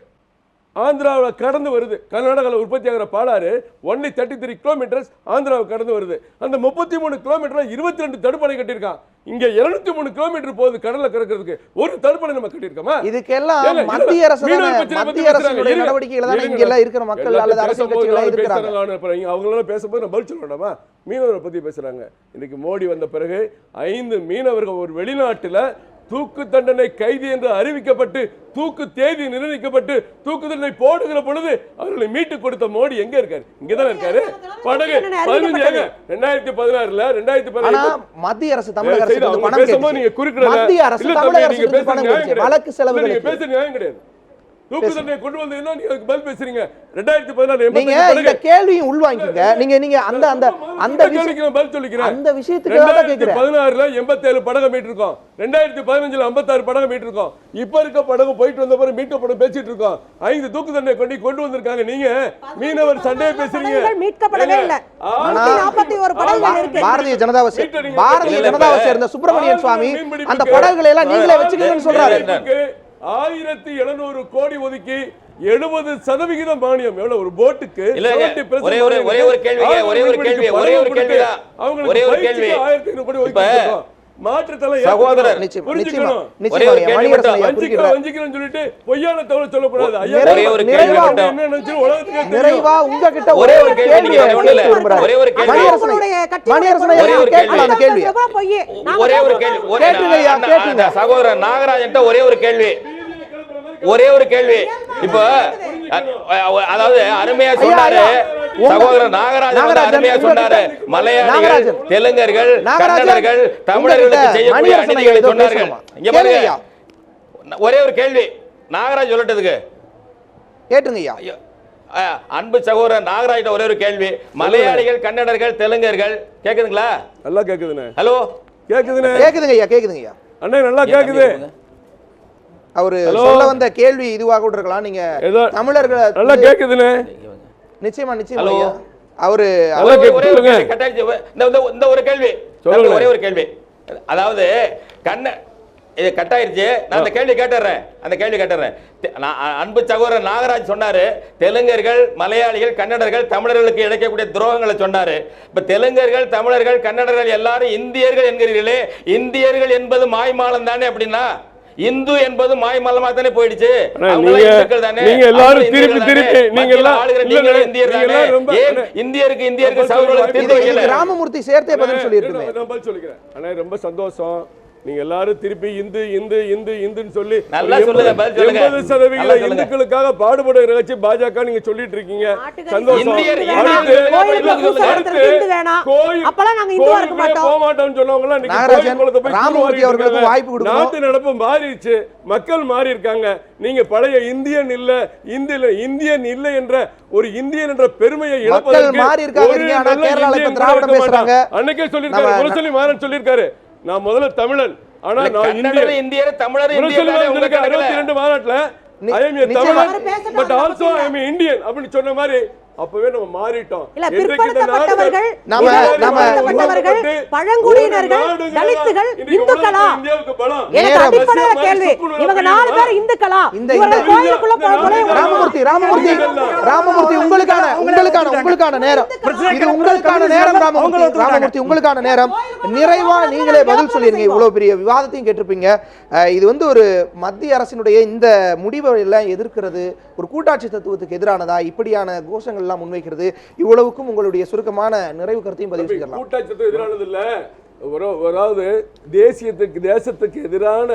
ஆந்திராவில் கடந்து வருது. கர்நாடகாவில் உற்பத்தி ஆகிற பாலாறு ஒன்லி 33 கிலோமீட்டர்ஸ் ஆந்திராவை கடந்து வருது. அந்த 33 கிலோமீட்டர் 22 தடுப்பணை கட்டியிருக்கான். இங்க 203 கிலோமீட்டர் போகுது கடல்ல கறக்கிறதுக்கு. ஒரு தடுப்பணை நம்ம கட்டியிருக்கோமா? இதுக்கெல்லாம் மத்திய அரசு நடவடிக்கைகள் தான் இங்க எல்லாம் இருக்கிற மக்கள் அல்லது அரசியல் கட்சிகள் எதிர்க்கிறாங்க. அவங்களால பேசும்போது நான் பதில் சொல்ல வேண்டாமா? மீனவரை பத்தி பேசுறாங்க. இன்னைக்கு மோடி வந்த பிறகு 5 மீனவர்கள் ஒரு வெளிநாட்டுல தூக்கு தண்டனை கைதி என்று அறிவிக்கப்பட்டு தூக்கு தேதி நிர்ணயிக்கப்பட்டு தூக்கு தண்டனை போடுகிற பொழுது அவர்களை மீட்டு கொடுத்த மோடி எங்க இருக்காரு? இங்கதான் இருக்காரு. படகு 2016 2017 மத்திய அரசு தமிழக அரசு மத்திய அரசு தமிழக அரசு வழக்கு செலவுகள் பேச நியாயம் கிடையாது. தூக்கு தண்டனை கொண்டு வந்து என்ன நீங்க பதில் பேசுறீங்க? 2014 நீங்க இந்த கேள்வியும் உள்வாங்கிங்க. நீங்க அந்த அந்த அந்த கேள்விக்கு நான் பதில் சொல்லிக்கிறேன். அந்த விஷயத்துக்கு தான் கேக்குறேன். 2016ல 87 படகு மீட்டு இருக்கோம். 2015ல 56 படகு மீட்டு இருக்கோம். இப்ப இருக்க படகு போயிட்டு வந்த பிறகு மீட்க படம் பேசிட்டு இருக்கோம். 5 தூக்கு தண்டனை கொண்டு வந்திருக்காங்க. நீங்க மீனவர் சண்டையை பேசுறீங்க. மீட்கப்படவே இல்ல. 41 படகுகள் இருக்கு. பாரதிய ஜனதாவை சேர்ந்த சுப்பிரமணியன் சுவாமி அந்த படகுகளை எல்லாம் நீங்களே வச்சுக்கீங்கன்னு சொல்றாரு. 1700 கோடி ஒதுக்கி 70% மானியம். எவ்வளவு ஒரு போட்டுக்கு? ஒரே ஒரு கேள்வி. மாற்றுத்தலை சகோதரர் பொய்யான தகவல் சொல்லக்கூடாது. நிறைவா உங்ககிட்ட ஒரே ஒரு கேள்வி. சகோதரர் நாகராஜன் ஒரே ஒரு கேள்வி. இப்ப அதாவது அருமையா சொன்னாரு சகோதரர் நாகராஜன், அருமையா சொன்னாரு. மலையாளிகள், தெலுங்கர்கள், கன்னடர்கள் தமிழர்களுக்கு செய்யக்கூடிய அநீதிகளை சொன்னார்கள். இங்க பாருங்க, ஒரே ஒரு கேள்வி நாகராஜ் சொல்லட்டதுக்கு கேட்டுங்க. அன்பு சகோதரர் நாகராஜ் ஒரே ஒரு கேள்வி. மலையாளிகள், கன்னடர்கள், தெலுங்கர்கள் கேக்குதுங்களா? நல்லா கேக்குதுண்ணே. ஹலோ கேக்குதுங்க அண்ணே, நல்லா கேக்குது. அவரு சொல்ல வந்த கேள்வி இதுவாக கூட இருக்கலாம். நீங்க தமிழர்களை நல்லா கேக்குதுண்ணே. நிச்சயமா ஐயா. அவரு இந்த ஒரு கேள்வி, ஒரே ஒரு கேள்வி. அதாவது இது கட்டாயிருச்சு. நான் அந்த கேள்வி கேட்டுறேன். அன்பு சகோதரர் நாகராஜ் சொன்னாரு தெலுங்கர்கள், மலையாளிகள், கன்னடர்கள் தமிழர்களுக்கு இழைக்கக்கூடிய துரோகங்களை சொன்னாரு. இப்ப தெலுங்கர்கள், தமிழர்கள், கன்னடர்கள் எல்லாரும் இந்தியர்கள் என்கிறீர்களே, இந்தியர்கள் என்பது மாய்மாலம் தானே? அப்படின்னா இந்து என்பது மாய்மாலமா தானே போயிடுச்சு. நீங்க எல்லாரும் இந்தியருக்கு ராமமூர்த்தி சேர்த்தே பதில் சொல்லியிருக்கேன். ரொம்ப சந்தோஷம். நீங்க எல்லாரும் திருப்பி இந்து இந்து இந்து இந்துன்னு சொல்லி 80% இந்துக்களுக்காக பாடுபடுற கட்சி பாஜக நீங்க சொல்லிட்டு இருக்கீங்க. சந்தோஷம். போக மாட்டோம்னு சொன்னவங்க நாட்டு நடப்பு மாறிடுச்சு, மக்கள் மாறி இருக்காங்க. நீங்க பழைய இந்தியன் இல்ல, இந்தியன் இல்லை என்ற ஒரு இந்தியன் என்ற பெருமையை இழப்பதற்கு அன்னைக்கே சொல்லிருக்காரு. சொல்லி மாறன் சொல்லிருக்காரு, நான் முதல்ல தமிழன், ஆனா நான் இந்தியர் தமிழர் 62 மாநாட்டுல I am a Tamil but also I am Indian அப்படின்னு சொன்ன மாதிரி அப்பவே நம்ம மாறிட்டோம். இல்ல, பிற்படுத்தப்பட்டவர்கள், பழங்குடியினர்கள், தலித்துகள் இந்துக்களா? எனக்கு அடிப்படையான கேள்வி, இவங்க 4 பேர் இந்துக்களா? இவங்க கோயிலுக்குள்ள ராமமூர்த்தி உங்களுக்கான நேரம், இது உங்களுக்கான நேரம். ராமமூர்த்தி உங்களுக்கான நேரம். நிறைவா நீங்களே பதில் சொல்லிருங்க. இவ்வளவு பெரிய விவாதத்தையும் கேட்டிருப்பீங்க. இது வந்து ஒரு மத்திய அரசினுடைய இந்த முடிவை எல்லாம் எதிர்க்கிறது, ஒரு கூட்டாட்சி தத்துவத்துக்கு எதிரானதா, இப்படியான கோஷங்கள் எல்லாம் முன்வைக்கிறது, இவ்வளவுக்கும் உங்களுடைய சுருக்கமான நிறைவு கருத்தையும் பதிவு செய்யலாம். கூட்டாட்சி தத்துவம் எதிரானது இல்ல, அதாவது தேசத்துக்கு எதிரான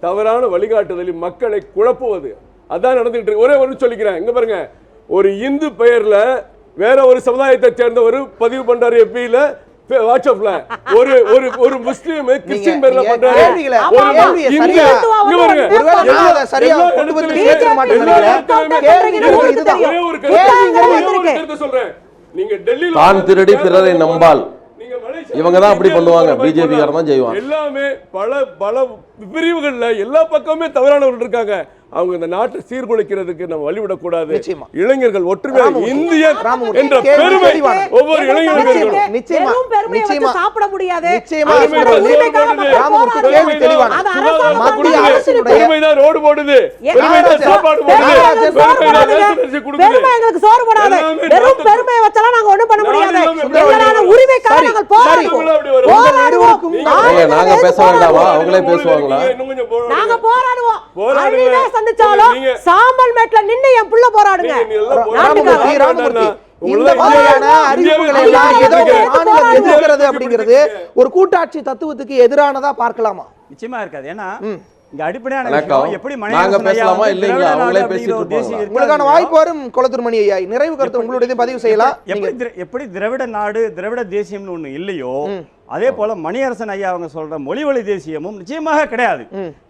தவறான வழிகாட்டுதலில் மக்களை குழப்புவது, அதான் நடந்துட்டு இருக்கு. ஒரே ஒரு சொல்லிக்கிறேன், இங்க பாருங்க, ஒரு இந்து பெயர்ல வேற ஒரு சமுதாயத்தை சேர்ந்த ஒரு பதிவு பண்றாரு எப்பியில வாட்ஸ்அப்ல, ஒரு முஸ்லீம் கிறிஸ்டியன் பேர்ல பண்றாரு. நீங்க டெல்லியில தான் திருடி பிறரை நம்பால், இவங்க தான் அப்படி பண்ணுவாங்க, பிஜேபி காரன் செய்வாங்க. எல்லாமே பல பிரிவுகள்ல எல்லா பக்கமே தவறானவர்கள் இருக்காங்க. அவங்க இந்த நாட்டை சீர்குலைக்கிறதுக்கு நம்ம வழிவிடக்கூடாது. இளைஞர்கள் ஒற்றுமையா இந்திய என்ற பெருமை ஒவ்வொரு இளைஞர்களுக்கும் நிச்சயமா சாப்பிட முடியாது. பெருமைதான் ரோடு போடுது, பெருமைதான் சாப்பாடு போடுது, எங்களுக்கு சோறு போடாது. வெறும் பெருமையை வச்சாலும் நாங்க ஒண்ணும் பண்ண முடியாது. எங்களான உரிமைக்காக நாங்கள் போராடுவோம். நாங்க பேச வேண்டாமா? அவங்களே பேசுவாங்களா? நாங்க போராடுவோம். சந்திச்சாலும் சாம்பல் மேட்ல நின்னு என் புள்ள போராடுங்க. இந்த மாதிரியான அறிவிப்புகளை எல்லாம் ஏதோ மாநிலம் எதிர்க்கிறது அப்படிங்கிறது ஒரு கூட்டாட்சி தத்துவத்துக்கு எதிரானதா பார்க்கலாமா? நிச்சயமா இருக்காது. ஏன்னா இங்க அடிப்படையான விஷயம் எப்படி பேசலாமா இல்லைங்களா? அவங்களே பேசிட்டு இருப்பாங்க. உங்களுக்கான வாய்ப்பு வரும். கொளத்தூர் மணி ஐயா, நிறைவு கருத்து உங்களுடைய பதிவு செய்யலாம். எப்படி திராவிட நாடு, திராவிட தேசியம்னு ஒண்ணு இல்லையோ, அதே போல மணியரசன் ஐயா அவங்க சொல்ற மொழிவழி தேசியமும் நிச்சயமாக கிடையாது.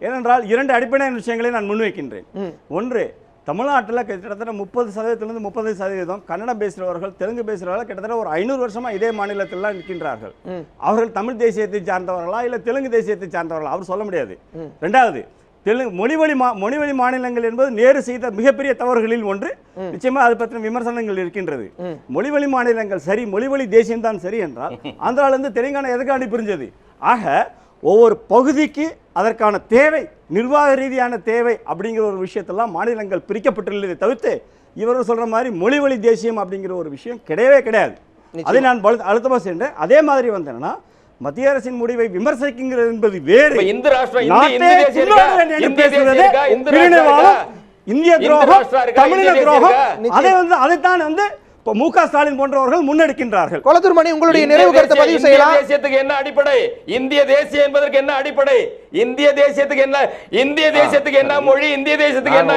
ஏனென்றால் 2 அடிப்படையான விஷயங்களை நான் முன்வைக்கின்றேன். ஒன்று, தமிழ்நாட்டில் கிட்டத்தட்ட 30% 30% கன்னடம் பேசுகிறவர்கள், தெலுங்கு பேசுகிறவர்கள் கிட்டத்தட்ட ஒரு 500 வருஷமா இதே மாநிலத்திலாம் நிற்கின்றார்கள். அவர்கள் தமிழ் தேசியத்தை சார்ந்தவர்களா இல்லை தெலுங்கு தேசியத்தை சார்ந்தவர்களா அவர் சொல்ல முடியாது. ரெண்டாவது, மொழிவழி மாநிலங்கள் என்பது நேரு செய்த மிகப்பெரிய தவறுகளில் ஒன்று. நிச்சயமா அது பற்றின விமர்சனங்கள் இருக்கின்றது. மொழிவழி மாநிலங்கள் சரி, மொழிவழி தேசியம் தான் சரி என்றால் ஆந்திராவிலிருந்து தெலுங்கானா எதற்காண்டி பிரிஞ்சது? ஆக ஒவ்வொரு பகுதிக்கு அதற்கான தேவை, நிர்வாக ரீதியான தேவை அப்படிங்கிற ஒரு விஷயத்தெல்லாம் மாநிலங்கள் பிரிக்கப்பட்டுள்ளதை தவிர்த்து இவர்கள் சொல்ற மாதிரி மொழிவழி தேசியம் அப்படிங்கிற ஒரு விஷயம் கிடையவே கிடையாது. அதை நான் அழுத்தமாக சென்றேன். அதே மாதிரி வந்தேன்னா மத்திய அரசின் முடிவை விமர்சிக்கிறது என்பது வேறு. இந்திய துரோகம், தமிழின துரோகம், அதைத்தான் மு.க. ஸ்டாலின் போன்றவர்கள் முன்னெடுக்கின்றார்கள். கொளத்தூர் மணி, உங்களுடைய நிறைவு கருத்தை பதிவு செய்யலாம். தேசியத்துக்கு என்ன அடிப்படை? இந்திய தேசியம் என்பதற்கு என்ன அடிப்படை? இந்திய தேசியத்துக்கு என்ன? இந்திய தேசியத்துக்கு என்ன மொழி? இந்திய தேசத்துக்கு என்ன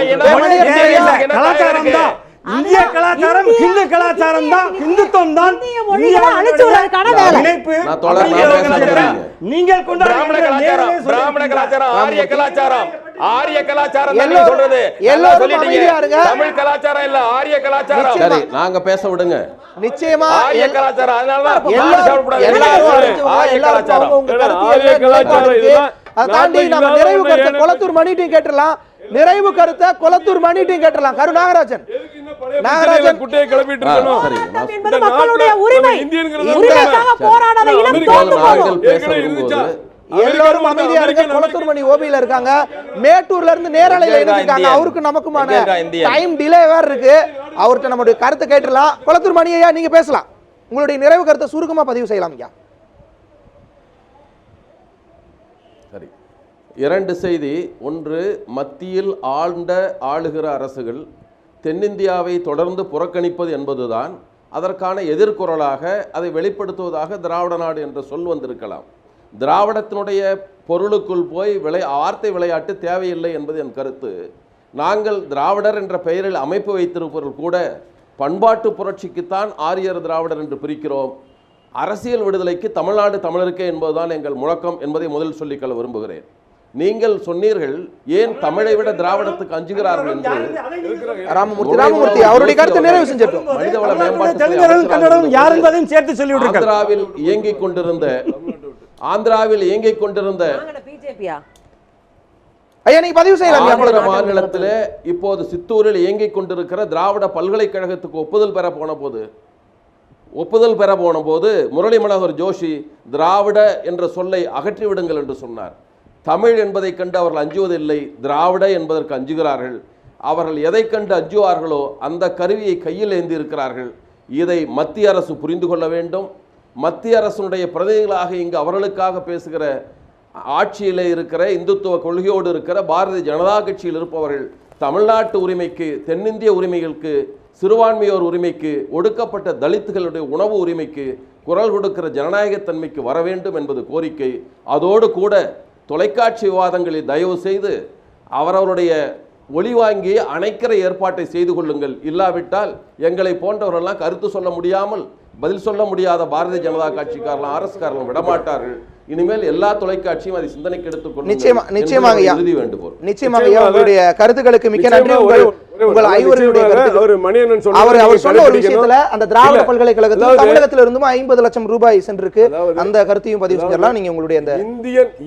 கலாச்சாரம் தான். இந்திய கலாச்சாரம் ஹிந்து கலாச்சாரம் தான், இந்துத்துவம் தான். நீங்கள் பிராமண கலாச்சாரம், ஆரிய கலாச்சாரம், ஆரிய கலாச்சாரம் சொல்றது தமிழ் கலாச்சாரம் இல்ல, ஆரிய கலாச்சாரம். சரி, நாங்க பேச விடுங்க. நிச்சயமா ஆரிய கலாச்சாரம். அதனால தாண்டி நம்ம நிறைவு கருத்தை கொளத்தூர் மணிட்டையும் கேட்டுடலாம். நிறைவு கருத்தை கொளத்தூர் மணிட்டையும் கேட்டுடலாம். கரு நாகராஜன் குட்டையை கிளப்பிட்டு இருக்கணும். மக்களுடைய உரிமை, உரிமைக்காக போராடாத இனம் தோற்று போகும். எல்லோரும் அமைதியா இருக்க. கொளத்தூர் மணி ஓபியில இருக்காங்க, மேட்டூர்ல இருந்து நேரலையில இருக்காங்க. அவருக்கு நமக்குமான டைம் டிலே வேற இருக்கு. அவர்கிட்ட நம்மளுடைய கருத்தை கேட்டுடலாம். கொளத்தூர் மணி ஐயா, நீங்க பேசலாம். உங்களுடைய நிறைவு கருத்தை சுருக்கமா பதிவு செய்யலாம் ஐயா. சரி, 2 செய்தி. ஒன்று, மத்தியில் ஆளுகிற அரசுகள் தென்னிந்தியாவை தொடர்ந்து புறக்கணிப்பது என்பதுதான் அதற்கான எதிர்குரலாக அதை வெளிப்படுத்துவதாக திராவிட நாடு என்ற சொல் வந்திருக்கலாம். திராவிடத்தினுடைய பொருளுக்குள் போய் வார்த்தை விளையாட்டு தேவையில்லை என்பது என் கருத்து. நாங்கள் திராவிடர் என்ற பெயரில் அமைப்பு வைத்திருப்பவர்கள் கூட பண்பாட்டு புரட்சிக்குத்தான் ஆரியர் திராவிடர் என்று பிரிக்கிறோம். அரசியல் விடுதலைக்கு தமிழ்நாடு தமிழருக்கே என்பதுதான் எங்கள் முழக்கம் என்பதை முதல் சொல்லிக்கொள்ள விரும்புகிறேன். நீங்கள் சொன்னீர்கள், ஏன் தமிழை விட திராவிடத்துக்கு அஞ்சுகிறார்கள் என்று. ராமமூர்த்தி அவருடைய கருத்தை நிறைவு செஞ்சிட்டோம். மனிதவள மேம்பாட்டு ஆந்திராவில் இயங்கிக் கொண்டிருந்த ஐயா நீங்க பதிவு செய்யலாம். ஆந்திர மாநிலத்திலே இப்போது சித்தூரில் இயங்கிக் கொண்டிருக்கிற திராவிட பல்கலைக்கழகத்துக்கு ஒப்புதல் பெற போன போது முரளி மனோகர் ஜோஷி திராவிட என்ற சொல்லை அகற்றிவிடுங்கள் என்று சொன்னார். தமிழ் என்பதை கண்டு அவர்கள் அஞ்சுவதில்லை, திராவிட என்பதற்கு அஞ்சுகிறார்கள். அவர்கள் எதை கண்டு அஞ்சுவார்களோ அந்த கருவியை கையில் ஏந்தி இருக்கிறார்கள். இதை மத்திய அரசு புரிந்து கொள்ள வேண்டும். மத்திய அரசுடைய பிரதிநிதிகளாக இங்கு அவர்களுக்காக பேசுகிற ஆட்சியிலே இருக்கிற இந்துத்துவ கொள்கையோடு இருக்கிற பாரதிய ஜனதா கட்சியில் இருப்பவர்கள் தமிழ்நாட்டு உரிமைக்கு, தென்னிந்திய உரிமைகளுக்கு, சிறுபான்மையோர் உரிமைக்கு, ஒடுக்கப்பட்ட தலித்துகளுடைய உணவு உரிமைக்கு குரல் கொடுக்கிற ஜனநாயகத்தன்மைக்கு வர வேண்டும் என்பது கோரிக்கை. அதோடு கூட தொலைக்காட்சி விவாதங்களில் தயவு செய்து அவரவருடைய ஒளி வாங்கி அணைக்கிற ஏற்பாட்டை செய்து கொள்ளுங்கள். இல்லாவிட்டால் எங்களை போன்றவர்கள்லாம் கருத்து சொல்ல முடியாமல் பதில் சொல்ல முடியாத பாரதிய ஜனதா கட்சிக்காரர்களும் அரசுக்காரர்களும் விடமாட்டார்கள். இனிமேல் எல்லா தொலைக்காட்சியும் அதை சிந்தனைக்கு எடுத்துக்கொள்ளும். நிச்சயமாக இறுதி வேண்டுகோள். நிச்சயமாக உங்களுடைய கருத்துக்களுக்கு மிக்க நன்றி. உங்கள் ஐவருடைய அவர் சொன்ன ஒரு விஷயத்துல அந்த திராவிட பல்கலைக்கழகத்தில் தமிழகத்தில் இருந்தும் 50 லட்சம் ரூபாய் சென்றிருக்கு. அந்த கருத்தையும் பதிவு செஞ்சிடலாம். நீங்க உங்களுடைய அந்த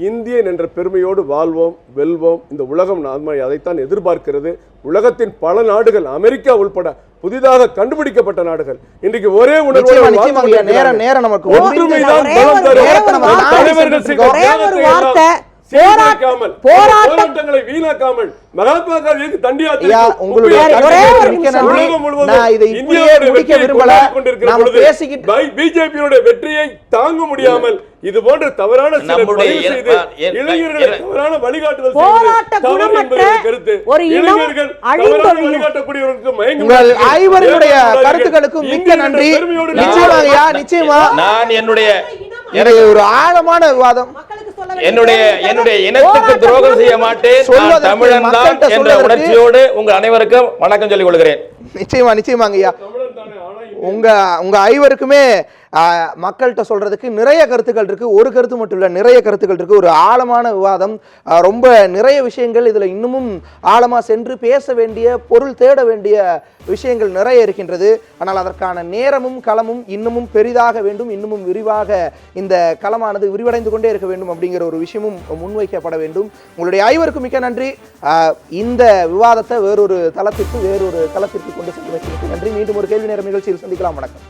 இந்தியன் என்ற பெருமையோடு வாழ்வோம், வெல்வோம். இந்த உலகம் அதைத்தான் எதிர்பார்க்கிறது. உலகத்தின் பல நாடுகள், அமெரிக்கா உள்பட புதிதாக கண்டுபிடிக்கப்பட்ட நாடுகள் இன்றைக்கு ஒரே உணர்வோடு நேரம் நமக்கு ஒற்றுமைதான் பலம் தரும். தலைவர்கள் செய்த போராட்டங்களை வீணாக்காமல் மகாத்மா காந்திக்கு தண்டி பிஜேபியுடைய வெற்றியை தாங்க முடியாமல் இது போன்ற தவறான இளைஞர்களை தவறான வழிகாட்டுதல் கருத்து இளைஞர்கள் வழிகாட்டக்கூடியவர்களுக்கு ஐவருடைய கருத்துக்களுக்கும் மிக்க நன்றி. நிச்சயமா நான் என்னுடைய ஒரு ஆழமான விவாதம், என்னுடைய இனத்துக்கு துரோகம் செய்ய மாட்டேன், தமிழன் தான் என்ற உணர்ச்சியோடு உங்கள் அனைவருக்கும் வணக்கம் சொல்லிக் கொள்கிறேன். நிச்சயமாங்க ஐயா. உங்க ஐவருக்குமே மக்கள்கிட்ட சொல்றதுக்கு நிறைய கருத்துக்கள் இருக்கு. ஒரு கருத்து மட்டும் இல்ல, நிறைய கருத்துக்கள் இருக்கு. ஒரு ஆழமான விவாதம், ரொம்ப நிறைய விஷயங்கள் இதுல இன்னமும் ஆழமா சென்று பேச வேண்டிய, பொருள் தேட வேண்டிய விஷயங்கள் நிறைய இருக்கின்றது. ஆனால் அதற்கான நேரமும் களமும் இன்னமும் பெரிதாக வேண்டும், இன்னமும் விரிவாக இந்த களமானது விரிவடைந்து கொண்டே இருக்க வேண்டும் அப்படிங்கிற ஒரு விஷயமும் முன்வைக்கப்பட வேண்டும். உங்களுடைய ஐவருக்கும் மிக்க நன்றி. இந்த விவாதத்தை வேறொரு தளத்திற்கு கொண்டு சென்று நன்றி. மீண்டும் ஒரு கேள்வி நேரம் நிகழ்ச்சியில் சந்திக்கலாம். வணக்கம்.